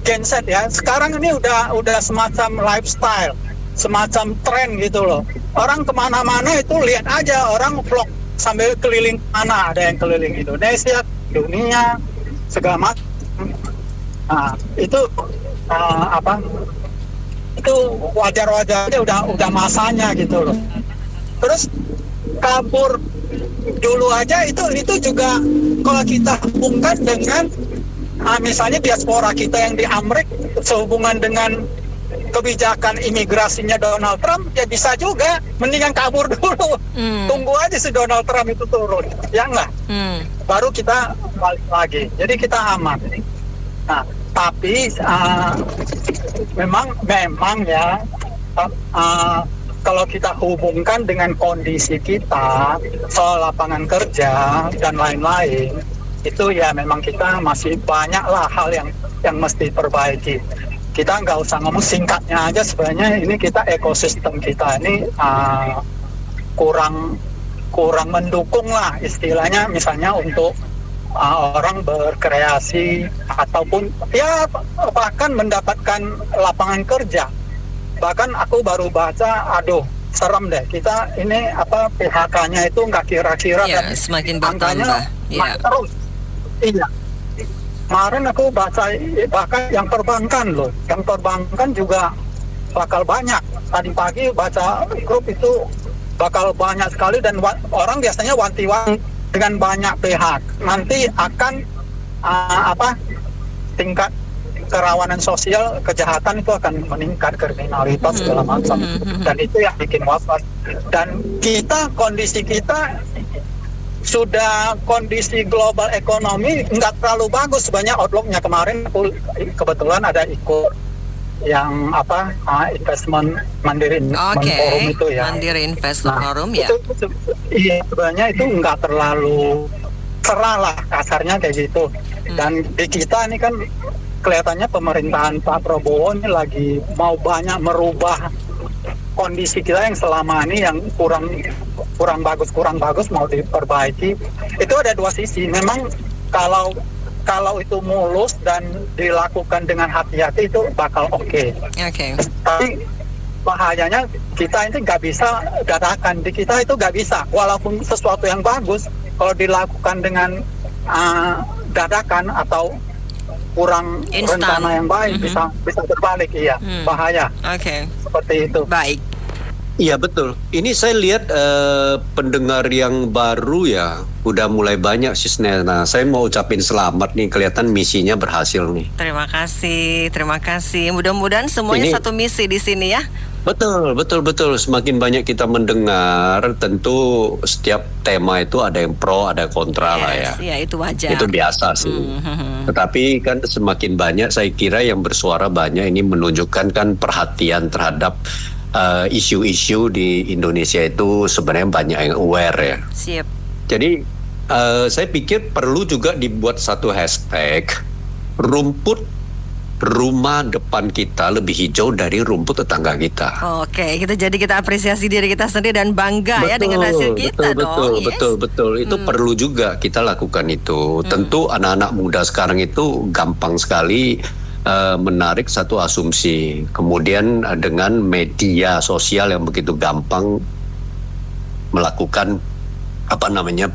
S23: Gen Z ya. Sekarang ini udah semacam lifestyle, semacam tren gitu loh. Orang kemana-mana itu lihat aja orang vlog sambil keliling mana, ada yang keliling Indonesia, dunia, segala macam. Nah, itu itu wajar-wajarnya udah masanya gitu loh. Terus kabur dulu aja itu juga kalau kita hubungkan dengan misalnya diaspora kita yang di Amerika sehubungan dengan kebijakan imigrasinya Donald Trump, ya bisa juga mendingan kabur dulu. Tunggu aja si Donald Trump itu turun, ya enggak? Baru kita balik lagi. Jadi kita aman. Nah, tapi memang ya kalau kita hubungkan dengan kondisi kita soal lapangan kerja dan lain-lain, itu ya memang kita masih banyak lah hal yang mesti perbaiki. Kita nggak usah ngomong, singkatnya aja sebenarnya ini kita ekosistem kita ini kurang mendukung lah istilahnya, misalnya untuk orang berkreasi ataupun ya bahkan mendapatkan lapangan kerja. Bahkan aku baru baca, aduh serem deh, kita ini PHK-nya itu nggak kira-kira
S2: ya,
S23: dan
S2: semakin
S23: angkanya
S2: bertambah
S23: terus. Iya. Kemarin aku baca bahkan yang perbankan loh, yang perbankan juga bakal banyak. Tadi pagi baca grup itu bakal banyak sekali, dan orang biasanya wanti-wanti dengan banyak PHK nanti akan tingkat kerawanan sosial, kejahatan itu akan meningkat, kriminalitas segala macam, dan itu yang bikin was-was. Dan kondisi kita sudah kondisi global ekonomi nggak terlalu bagus sebenarnya outlooknya. Kemarin aku kebetulan ada ikut yang investment Mandiri Forum itu ya.
S2: Mandiri Investment Forum ya.
S23: Iya, sebenarnya itu nggak terlalu cerah lah kasarnya kayak gitu. Dan di kita ini kan kelihatannya pemerintahan Pak Prabowo ini lagi mau banyak merubah kondisi kita yang selama ini yang kurang bagus mau diperbaiki. Itu ada dua sisi. Memang kalau itu mulus dan dilakukan dengan hati-hati itu bakal oke. Tapi bahayanya kita ini nggak bisa dadakan. Di kita itu nggak bisa, walaupun sesuatu yang bagus kalau dilakukan dengan dadakan atau kurang rencana yang baik bisa berbalik, iya, bahaya. Seperti itu.
S2: Baik.
S12: Iya betul. Ini saya lihat pendengar yang baru ya udah mulai banyak Sisnya. Nah, saya mau ucapin selamat nih, kelihatan misinya berhasil nih.
S2: Terima kasih. Mudah-mudahan semuanya satu misi di sini ya.
S12: Betul. Semakin banyak kita mendengar, tentu setiap tema itu ada yang pro, ada yang kontra lah ya.
S2: Iya, itu wajar.
S12: Itu biasa sih. Tetapi kan semakin banyak, saya kira yang bersuara banyak, ini menunjukkan kan perhatian terhadap isu-isu di Indonesia itu sebenarnya banyak yang aware ya.
S2: Siap.
S12: Jadi saya pikir perlu juga dibuat satu hashtag, rumput rumah depan kita lebih hijau dari rumput tetangga kita.
S2: Oke, kita apresiasi diri kita sendiri dan bangga ya dengan hasil kita dong.
S12: Betul. Itu perlu juga kita lakukan itu. Tentu anak-anak muda sekarang itu gampang sekali menarik satu asumsi, kemudian dengan media sosial yang begitu gampang melakukan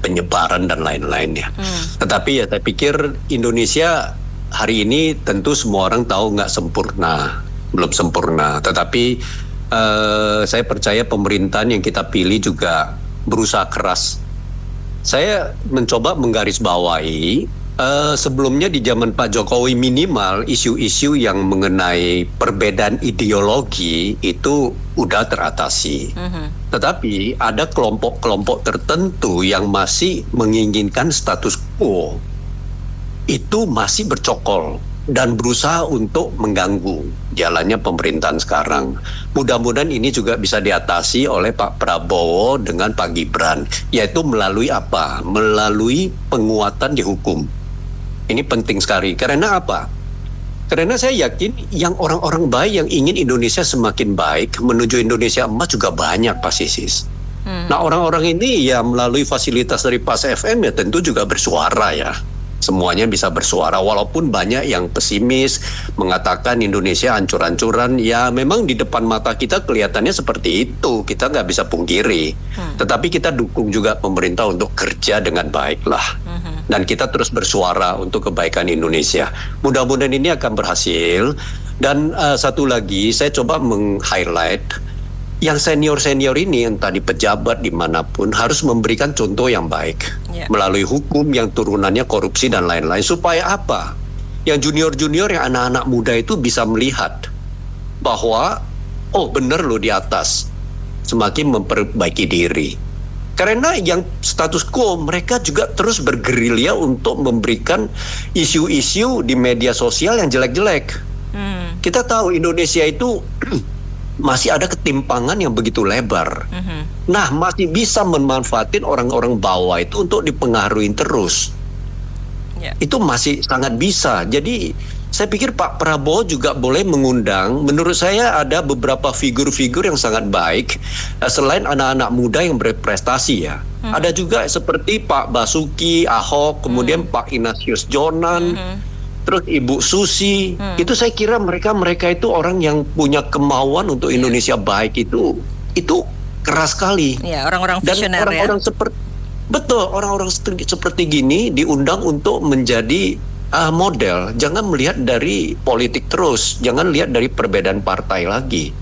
S12: penyebaran dan lain-lain ya. Tetapi ya saya pikir Indonesia hari ini tentu semua orang tahu belum sempurna. Tetapi saya percaya pemerintahan yang kita pilih juga berusaha keras. Saya mencoba menggarisbawahi sebelumnya di zaman Pak Jokowi minimal isu-isu yang mengenai perbedaan ideologi itu udah teratasi. Tetapi ada kelompok-kelompok tertentu yang masih menginginkan status quo. Itu masih bercokol dan berusaha untuk mengganggu jalannya pemerintahan sekarang. Mudah-mudahan ini juga bisa diatasi oleh Pak Prabowo dengan Pak Gibran, yaitu melalui apa? Melalui penguatan di hukum. Ini penting sekali. Karena apa? Karena saya yakin yang orang-orang baik yang ingin Indonesia semakin baik, menuju Indonesia emas juga banyak Pak Sisis. Nah, orang-orang ini ya melalui fasilitas dari Pas FM ya tentu juga bersuara ya. Semuanya bisa bersuara, walaupun banyak yang pesimis mengatakan Indonesia hancur-hancuran. Ya memang di depan mata kita kelihatannya seperti itu, kita nggak bisa pungkiri. Tetapi kita dukung juga pemerintah untuk kerja dengan baik lah. Dan kita terus bersuara untuk kebaikan Indonesia. Mudah-mudahan ini akan berhasil. Dan satu lagi saya coba meng-highlight yang senior-senior ini, entah di pejabat dimanapun, harus memberikan contoh yang baik melalui hukum yang turunannya korupsi dan lain-lain. Supaya apa? Yang junior-junior, yang anak-anak muda itu bisa melihat bahwa benar loh di atas, semakin memperbaiki diri. Karena yang status quo, mereka juga terus bergerilya untuk memberikan isu-isu di media sosial yang jelek-jelek. Kita tahu Indonesia itu masih ada ketimpangan yang begitu lebar. Nah, masih bisa memanfaatin orang-orang bawah itu untuk dipengaruhi terus. Itu masih sangat bisa. Jadi saya pikir Pak Prabowo juga boleh mengundang. Menurut saya ada beberapa figur-figur yang sangat baik selain anak-anak muda yang berprestasi ya. Ada juga seperti Pak Basuki, Ahok, kemudian Pak Ignatius Jonan, terus Ibu Susi. Itu saya kira mereka itu orang yang punya kemauan untuk Indonesia baik itu keras sekali.
S2: Ya, orang-orang visioner. Dan orang-orang orang-orang seperti gini diundang untuk menjadi model. Jangan melihat dari politik terus, jangan lihat dari perbedaan partai lagi.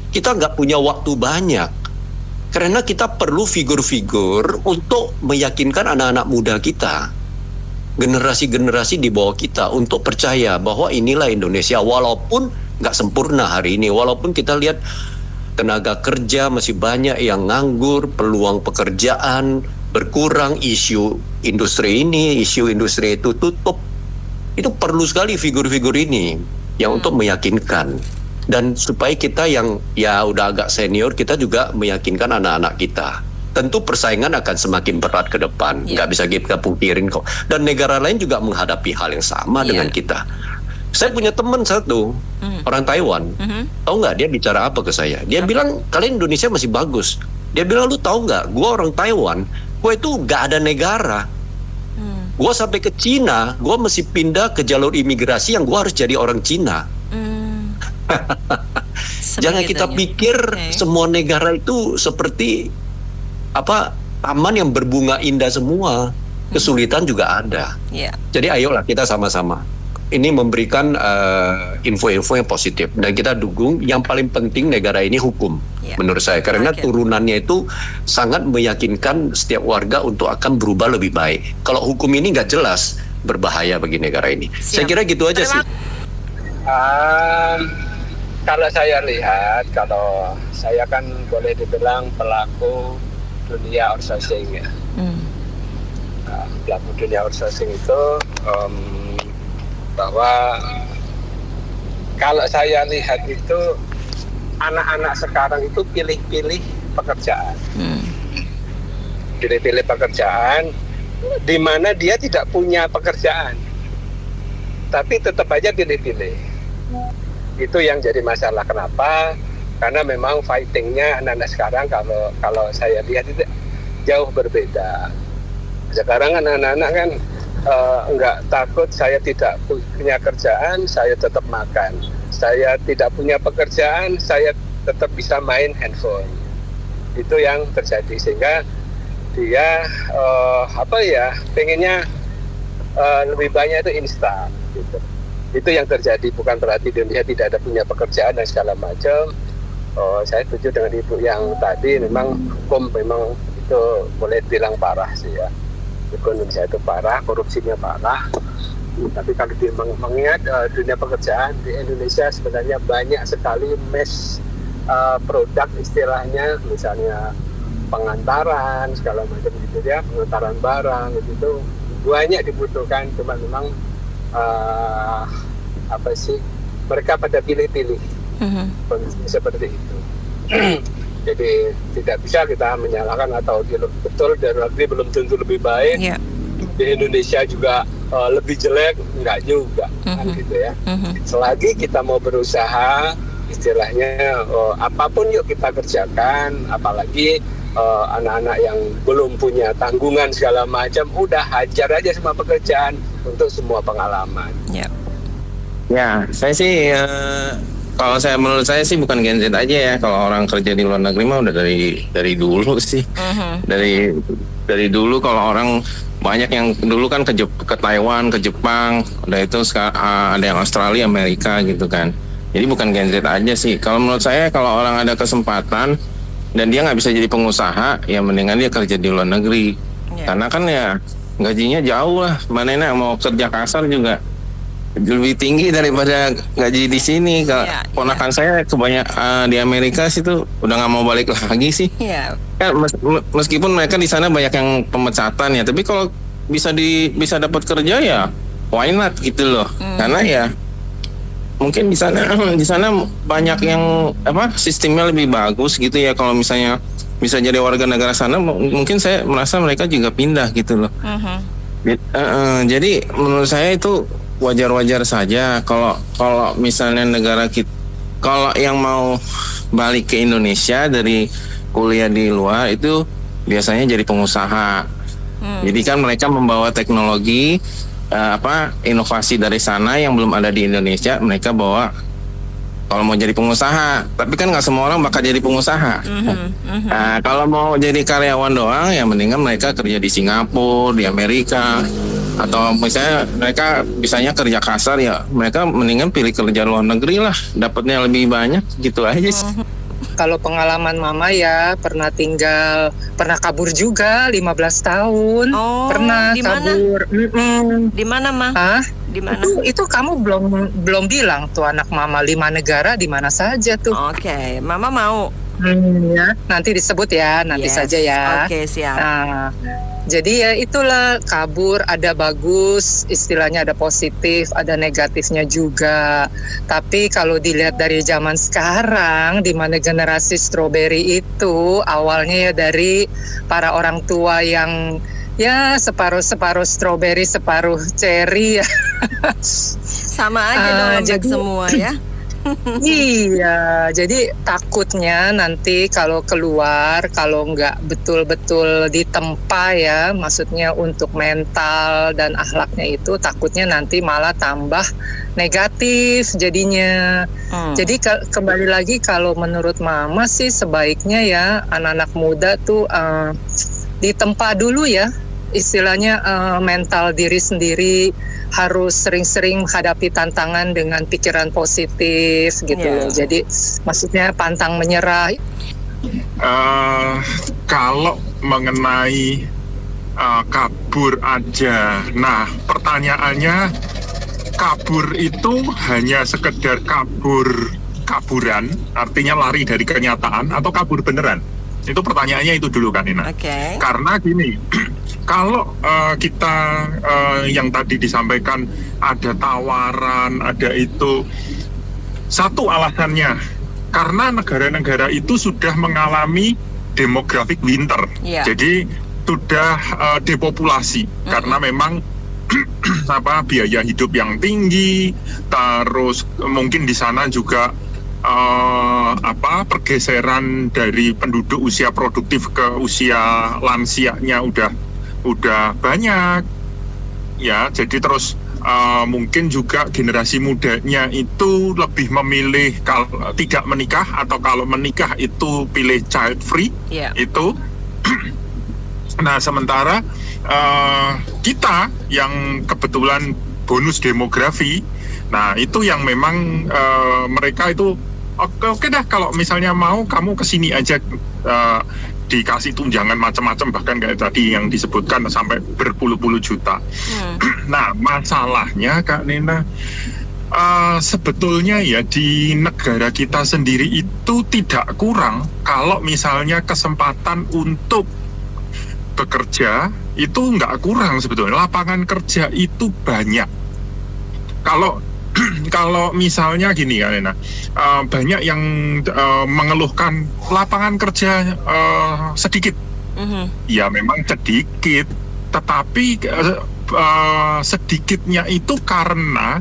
S2: Kita nggak punya waktu banyak, karena kita perlu figur-figur untuk meyakinkan anak-anak muda kita, generasi-generasi di bawah kita, untuk percaya bahwa inilah Indonesia. Walaupun nggak sempurna hari ini, walaupun kita lihat tenaga kerja masih banyak yang nganggur, peluang pekerjaan berkurang, isu industri ini, isu industri itu tutup. Itu perlu sekali figur-figur ini yang untuk meyakinkan. Dan supaya kita yang ya udah agak senior, kita juga meyakinkan anak-anak kita. Tentu persaingan akan semakin berat ke depan, nggak bisa kita pungkirin kok. Dan negara lain juga menghadapi hal yang sama dengan kita. Saya punya teman satu, orang Taiwan. Tahu nggak dia bicara apa ke saya? Dia bilang, kalian Indonesia masih bagus. Dia bilang, lu tahu nggak, gua orang Taiwan, gua itu nggak ada negara. Gua sampai ke Cina, gua mesti pindah ke jalur imigrasi yang gua harus jadi orang Cina. Jangan kita pikir semua negara itu seperti taman yang berbunga indah semua. Kesulitan juga ada. Jadi ayolah kita sama-sama ini memberikan info-info yang positif, dan kita dukung. Yang paling penting negara ini hukum, menurut saya, karena turunannya itu sangat meyakinkan setiap warga untuk akan berubah lebih baik. Kalau hukum ini nggak jelas, berbahaya bagi negara ini. Saya kira gitu aja sih.
S3: Kalau saya lihat, kalau saya kan boleh dibilang pelaku dunia outsourcing ya. Pelaku dunia outsourcing itu bahwa kalau saya lihat itu anak-anak sekarang itu pilih-pilih pekerjaan. Pilih-pilih pekerjaan di mana dia tidak punya pekerjaan, tapi tetap aja pilih-pilih. Itu yang jadi masalah. Kenapa? Karena memang fightingnya anak-anak sekarang kalau saya lihat itu jauh berbeda. Sekarang anak-anak kan enggak takut, saya tidak punya kerjaan, saya tetap makan. Saya tidak punya pekerjaan, saya tetap bisa main handphone. Itu yang terjadi, sehingga dia pengennya lebih banyak itu instan gitu. Itu yang terjadi, bukan berarti dia tidak ada punya pekerjaan dan segala macam. Saya setuju dengan ibu yang tadi, memang hukum memang itu boleh bilang parah sih ya. Indonesia itu parah, korupsinya parah. Tapi kalau mengingat dunia pekerjaan di Indonesia sebenarnya banyak sekali mass produk istilahnya, misalnya pengantaran segala macam gitu ya, pengantaran barang itu banyak dibutuhkan. Cuma memang mereka pada pilih-pilih seperti itu. Jadi tidak bisa kita menyalahkan atau betul dari negeri belum tentu lebih baik. Di Indonesia juga lebih jelek, enggak juga, kan gitu ya. Selagi kita mau berusaha, istilahnya apapun yuk kita kerjakan, apalagi anak-anak yang belum punya tanggungan segala macam, udah hajar aja semua pekerjaan untuk semua pengalaman.
S4: Ya, saya sih kalau menurut saya sih bukan Gen Z aja ya. Kalau orang kerja di luar negeri mah udah dari dulu sih. Dari dulu kalau orang banyak yang dulu kan ke Taiwan, ke Jepang, udah itu ada yang Australia, Amerika gitu kan. Jadi bukan Gen Z aja sih. Kalau menurut saya kalau orang ada kesempatan dan dia nggak bisa jadi pengusaha, ya mendingan dia kerja di luar negeri. Karena kan ya gajinya jauh lah. Mana enak mau kerja kasar juga lebih tinggi daripada gaji di sini. Ponakan saya di Amerika situ udah nggak mau balik lagi sih. Kan meskipun mereka di sana banyak yang pemecatan ya, tapi kalau bisa dapat kerja ya why not gitu loh. Karena ya mungkin di sana banyak yang sistemnya lebih bagus gitu ya. Kalau misalnya bisa jadi warga negara sana, mungkin saya merasa mereka juga pindah gitu loh. Jadi menurut saya itu wajar-wajar saja kalau misalnya negara kita, kalau yang mau balik ke Indonesia dari kuliah di luar itu biasanya jadi pengusaha. Jadi kan mereka membawa teknologi inovasi dari sana yang belum ada di Indonesia, mereka bawa kalau mau jadi pengusaha. Tapi kan nggak semua orang bakal jadi pengusaha. Nah, kalau mau jadi karyawan doang ya mendingan mereka kerja di Singapura, di Amerika, atau misalnya mereka bisanya kerja kasar ya mereka mendingan pilih kerja luar negeri lah, dapatnya lebih banyak gitu aja sih.
S5: Kalau pengalaman Mama ya pernah kabur juga 15 tahun. Pernah kabur.
S15: Di mana, Ma? Di mana?
S5: Itu kamu belum bilang tuh anak Mama 5 negara di mana saja tuh.
S15: Oke, Mama mau.
S5: Ya, nanti disebut ya, nanti saja ya.
S15: Oke, siap.
S5: Jadi ya itulah, kabur ada bagus, istilahnya ada positif, ada negatifnya juga. Tapi kalau dilihat dari zaman sekarang, di mana generasi strawberry itu awalnya ya dari para orang tua yang ya separuh strawberry, separuh cherry ya.
S15: Sama aja dong lembek semua ya.
S5: Iya, jadi takutnya nanti kalau keluar, kalau nggak betul-betul ditempa ya, maksudnya untuk mental dan akhlaknya itu, takutnya nanti malah tambah negatif jadinya. Jadi kembali lagi kalau menurut Mama sih sebaiknya ya anak-anak muda tuh ditempa dulu ya, istilahnya mental diri sendiri, harus sering-sering menghadapi tantangan dengan pikiran positif gitu loh. Jadi maksudnya pantang menyerah.
S6: Kalau mengenai kabur aja, nah pertanyaannya, kabur itu hanya sekedar kaburan, artinya lari dari kenyataan, atau kabur beneran? Itu pertanyaannya itu dulu kan, Ina. Karena gini, kalau kita yang tadi disampaikan ada tawaran, ada itu, satu alasannya karena negara-negara itu sudah mengalami demographic winter, jadi sudah depopulasi karena memang biaya hidup yang tinggi, terus mungkin di sana juga pergeseran dari penduduk usia produktif ke usia lansianya udah banyak ya. Jadi terus mungkin juga generasi mudanya itu lebih memilih kalau tidak menikah, atau kalau menikah itu pilih child free itu. Nah sementara kita yang kebetulan bonus demografi, nah itu yang memang mereka itu oke dah, kalau misalnya mau kamu kesini aja, dikasih tunjangan macam-macam, bahkan kayak tadi yang disebutkan sampai berpuluh-puluh juta. Nah masalahnya Kak Nena, sebetulnya ya di negara kita sendiri itu tidak kurang kalau misalnya kesempatan untuk bekerja itu nggak kurang sebetulnya, lapangan kerja itu banyak. Kalau misalnya gini kan Nena, banyak yang mengeluhkan lapangan kerja sedikit. Ya memang sedikit, tetapi sedikitnya itu karena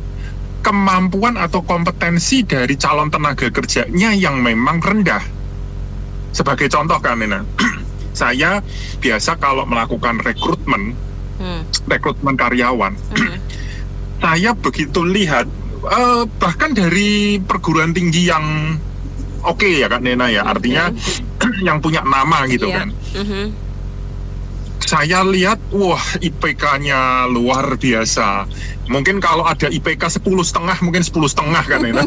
S6: kemampuan atau kompetensi dari calon tenaga kerjanya yang memang rendah. Sebagai contoh kan Nena, saya biasa kalau melakukan rekrutmen karyawan, saya begitu lihat bahkan dari perguruan tinggi yang oke ya Kak Nena ya, artinya yang punya nama gitu kan. Saya lihat, wah IPK-nya luar biasa. Mungkin kalau ada IPK 10,5 mungkin 10,5 kan Nena.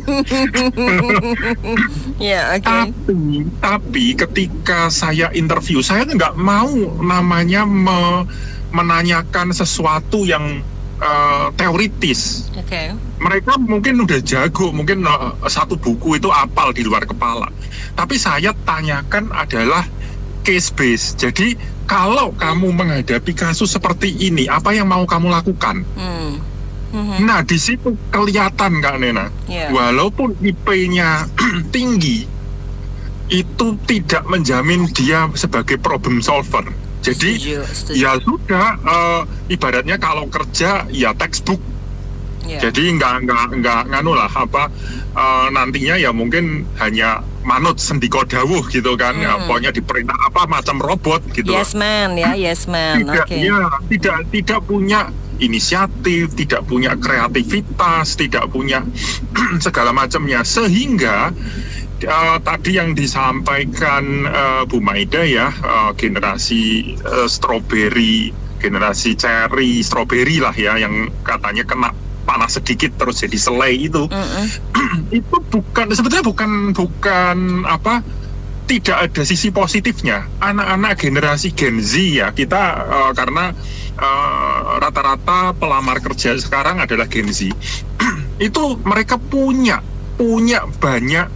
S6: Tapi ketika saya interview, saya nggak mau namanya menanyakan sesuatu yang teoritis.
S15: Oke.
S6: Mereka mungkin udah jago, mungkin satu buku itu apal di luar kepala. Tapi saya tanyakan adalah case base. Jadi kalau kamu menghadapi kasus seperti ini, apa yang mau kamu lakukan? Nah, di situ kelihatan Kak Nena, walaupun IP-nya tinggi, itu tidak menjamin dia sebagai problem solver. Jadi ya sudah, ibaratnya kalau kerja ya textbook. Jadi nggak nganu lah nantinya ya mungkin hanya manut sendiko dawuh gitu kan, pokoknya diperintah apa macam robot gitu.
S15: Yes man.
S6: Tidak punya inisiatif, tidak punya kreativitas, tidak punya segala macamnya, sehingga tadi yang disampaikan Bu Maida ya, generasi strawberry, generasi cherry, strawberry lah ya, yang katanya kena panas sedikit terus jadi selai itu. Itu sebetulnya bukan tidak ada sisi positifnya. Anak-anak generasi Gen Z ya, kita karena rata-rata pelamar kerja sekarang adalah Gen Z. Itu mereka punya banyak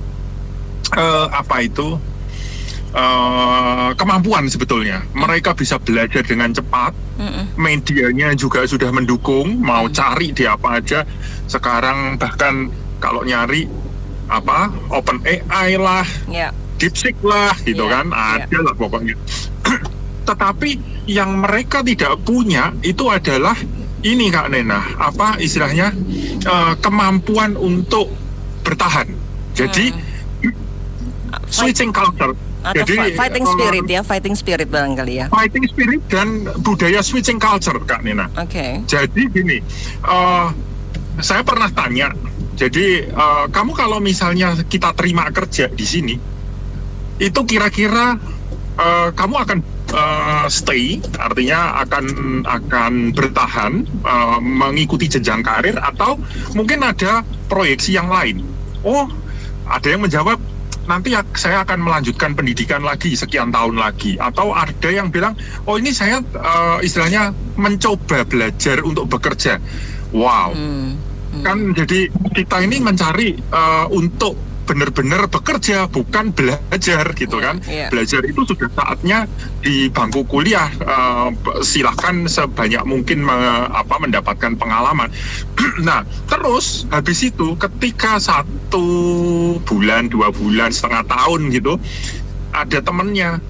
S6: kemampuan sebetulnya. Mereka bisa belajar dengan cepat. Medianya juga sudah mendukung, mau cari di apa aja. Sekarang bahkan kalau nyari OpenAI lah, DeepSeek lah gitu kan, ada lah pokoknya. Tetapi yang mereka tidak punya itu adalah ini Kak Nena, istilahnya kemampuan untuk bertahan. Jadi switching culture. Jadi
S15: fighting spirit barangkali ya.
S6: Fighting spirit dan budaya switching culture Kak Nena. Jadi gini, saya pernah tanya. Jadi kamu kalau misalnya kita terima kerja di sini, itu kira-kira kamu akan stay, artinya akan bertahan, mengikuti jenjang karir, atau mungkin ada proyeksi yang lain. Oh, ada yang menjawab, nanti saya akan melanjutkan pendidikan lagi sekian tahun lagi, atau ada yang bilang, oh ini saya istilahnya mencoba belajar untuk bekerja. Wow, kan jadi kita ini mencari untuk benar-benar bekerja, bukan belajar gitu kan. Belajar itu sudah saatnya di bangku kuliah, silahkan sebanyak mungkin mendapatkan pengalaman. Nah, terus habis itu ketika 1 bulan, 2 bulan, setengah tahun gitu, ada temennya,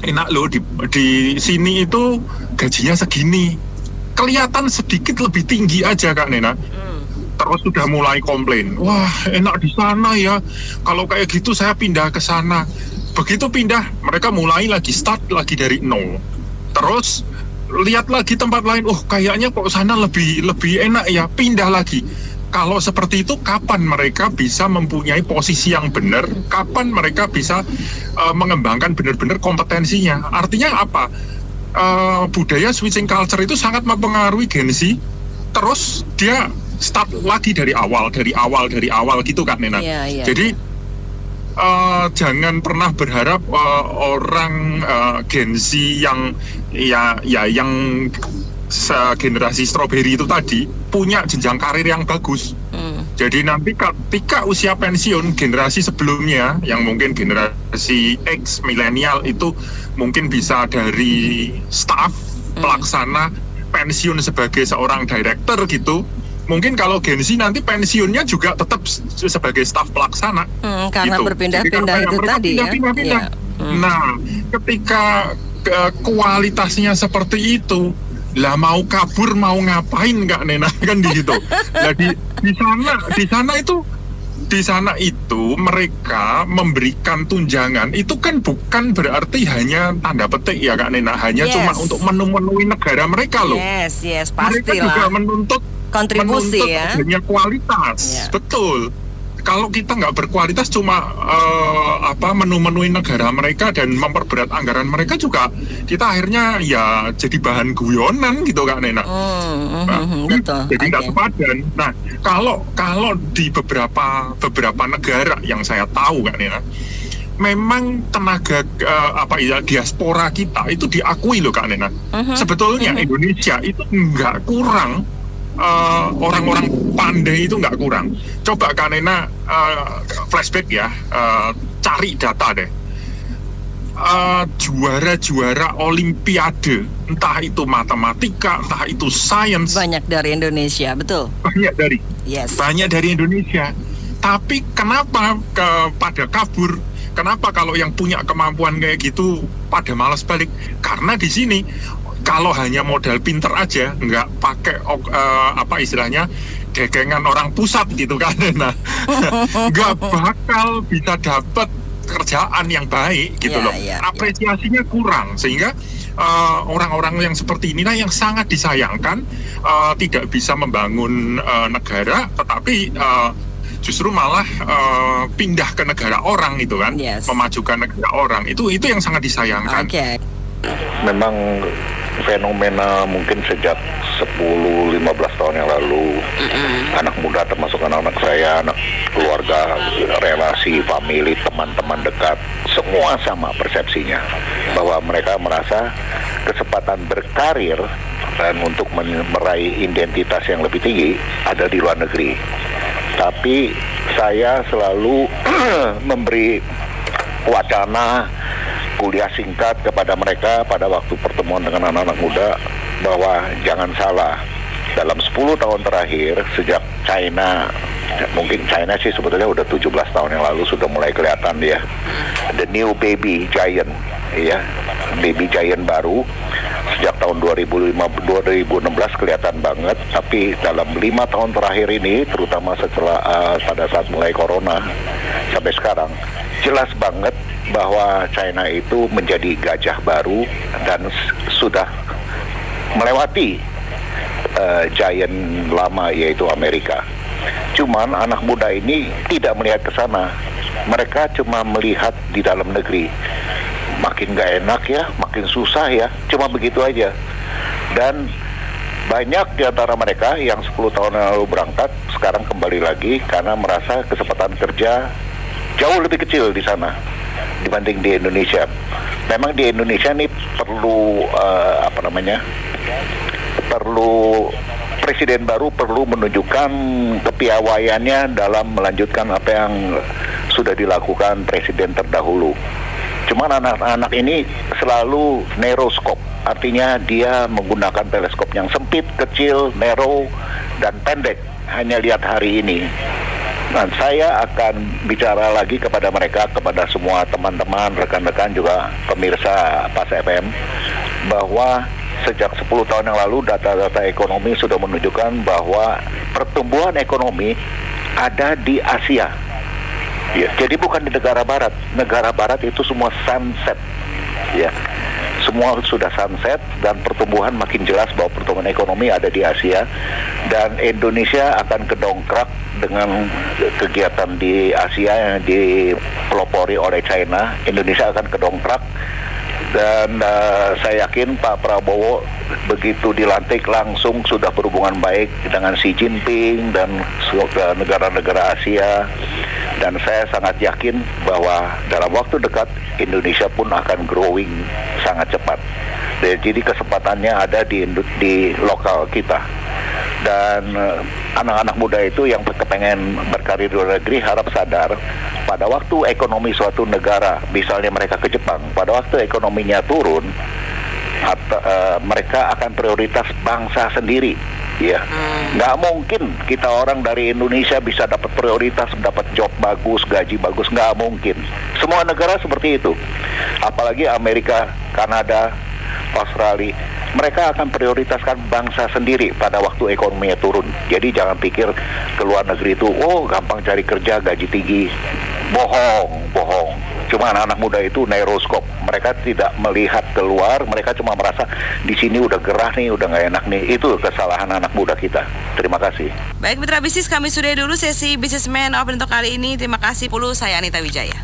S6: enak loh di sini itu gajinya segini, kelihatan sedikit lebih tinggi aja Kak Nena. Terus sudah mulai komplain, wah enak di sana ya, kalau kayak gitu saya pindah ke sana. Begitu pindah, mereka mulai lagi start lagi dari nol. Terus lihat lagi tempat lain, oh kayaknya kok sana lebih enak ya, pindah lagi. Kalau seperti itu, kapan mereka bisa mempunyai posisi yang benar? Kapan mereka bisa mengembangkan benar-benar kompetensinya? Artinya apa? Budaya switching culture itu sangat mempengaruhi Gen Z. Terus dia start lagi dari awal gitu Kak Nena. Jadi jangan pernah berharap orang Gen Z yang yang generasi strawberry itu tadi punya jenjang karir yang bagus. Jadi nanti ketika usia pensiun, generasi sebelumnya yang mungkin generasi X, milenial itu mungkin bisa dari staff pelaksana pensiun sebagai seorang director gitu. Mungkin kalau Gen Z nanti pensiunnya juga tetap sebagai staf pelaksana.
S15: Karena
S6: gitu.
S15: berpindah-pindah itu tadi ya.
S6: Nah, ketika kualitasnya seperti itu, lah mau kabur mau ngapain Kak Nena kan di situ. Nah di sana itu mereka memberikan tunjangan itu kan bukan berarti hanya tanda petik ya Kak Nena, hanya cuma untuk memenuhi negara mereka loh.
S15: Yes, pastilah.
S6: Mereka juga menuntut
S15: kontribusi ya.
S6: Adanya kualitas, betul. Kalau kita nggak berkualitas cuma menu-menuin negara mereka dan memperberat anggaran mereka, juga kita akhirnya ya jadi bahan guyonan gitu Kak Nena.
S15: Betul.
S6: Jadi nggak sepadan. Nah, kalau di beberapa negara yang saya tahu Kak Nena, memang tenaga diaspora kita itu diakui loh Kak Nena. Sebetulnya Indonesia itu nggak kurang orang-orang pandai, itu nggak kurang. Coba Kak Nena flashback ya, cari data deh. Juara-juara olimpiade, entah itu matematika, entah itu sains,
S15: banyak dari Indonesia, betul?
S6: Banyak dari Indonesia. Tapi kenapa pada kabur? Kenapa kalau yang punya kemampuan kayak gitu pada malas balik? Karena di sini kalau hanya modal pinter aja, nggak pakai istilahnya dekengan orang pusat gitu kan, nah nggak bakal bisa dapat kerjaan yang baik gitu loh. Apresiasinya kurang, sehingga orang-orang yang seperti inilah yang sangat disayangkan, tidak bisa membangun negara, tetapi justru malah pindah ke negara orang itu kan, memajukan negara orang, itu yang sangat disayangkan.
S1: Memang fenomena mungkin sejak 10-15 tahun yang lalu, anak muda termasuk anak-anak saya, anak keluarga, relasi, famili, teman-teman dekat, semua sama persepsinya bahwa mereka merasa kesempatan berkarir dan untuk meraih identitas yang lebih tinggi ada di luar negeri. Tapi saya selalu memberi wacana kuliah singkat kepada mereka pada waktu pertemuan dengan anak-anak muda, bahwa jangan salah, dalam 10 tahun terakhir sejak China, mungkin China sih sebetulnya udah 17 tahun yang lalu sudah mulai kelihatan ya, the new baby giant, ya, baby giant baru. Sejak tahun 2016 kelihatan banget, tapi dalam 5 tahun terakhir ini, terutama setelah pada saat mulai corona sampai sekarang, jelas banget bahwa China itu menjadi gajah baru dan sudah melewati giant lama, yaitu Amerika. Cuman anak muda ini tidak melihat ke sana, mereka cuma melihat di dalam negeri. Makin gak enak ya, makin susah ya, cuma begitu aja. Dan banyak di antara mereka yang 10 tahun yang lalu berangkat, sekarang kembali lagi karena merasa kesempatan kerja jauh lebih kecil di sana dibanding di Indonesia. Memang di Indonesia nih perlu perlu presiden baru, perlu menunjukkan kepiawaiannya dalam melanjutkan apa yang sudah dilakukan presiden terdahulu. Cuman anak-anak ini selalu narrow scope, artinya dia menggunakan teleskop yang sempit, kecil, narrow, dan pendek, hanya lihat hari ini. Dan saya akan bicara lagi kepada mereka, kepada semua teman-teman, rekan-rekan, juga pemirsa Pas FM, bahwa sejak 10 tahun yang lalu data-data ekonomi sudah menunjukkan bahwa pertumbuhan ekonomi ada di Asia. Ya, jadi bukan di negara barat. Negara barat itu semua sunset, ya, semua sudah sunset, dan pertumbuhan makin jelas bahwa pertumbuhan ekonomi ada di Asia, dan Indonesia akan kedongkrak dengan kegiatan di Asia yang dipelopori oleh China. Indonesia akan kedongkrak, dan saya yakin Pak Prabowo begitu dilantik langsung sudah berhubungan baik dengan Xi Jinping dan negara-negara Asia. Dan saya sangat yakin bahwa dalam waktu dekat Indonesia pun akan growing sangat cepat. Jadi kesempatannya ada di lokal kita. Dan anak-anak muda itu yang kepengen berkarir di luar negeri harap sadar, pada waktu ekonomi suatu negara, misalnya mereka ke Jepang, pada waktu ekonominya turun, mereka akan prioritas bangsa sendiri. Ya, nggak mungkin kita orang dari Indonesia bisa dapat prioritas, dapat job bagus, gaji bagus, nggak mungkin. Semua negara seperti itu, apalagi Amerika, Kanada, Australia, mereka akan prioritaskan bangsa sendiri pada waktu ekonominya turun. Jadi jangan pikir ke luar negeri itu, oh gampang cari kerja, gaji tinggi. Bohong. Cuma anak muda itu narrow scope. Mereka tidak melihat keluar, mereka cuma merasa di sini udah gerah nih, udah nggak enak nih. Itu kesalahan anak muda kita. Terima kasih.
S2: Baik mitra bisnis, kami sudah dulu sesi Businessman Open untuk kali ini. Terima kasih. Saya Anita Wijaya.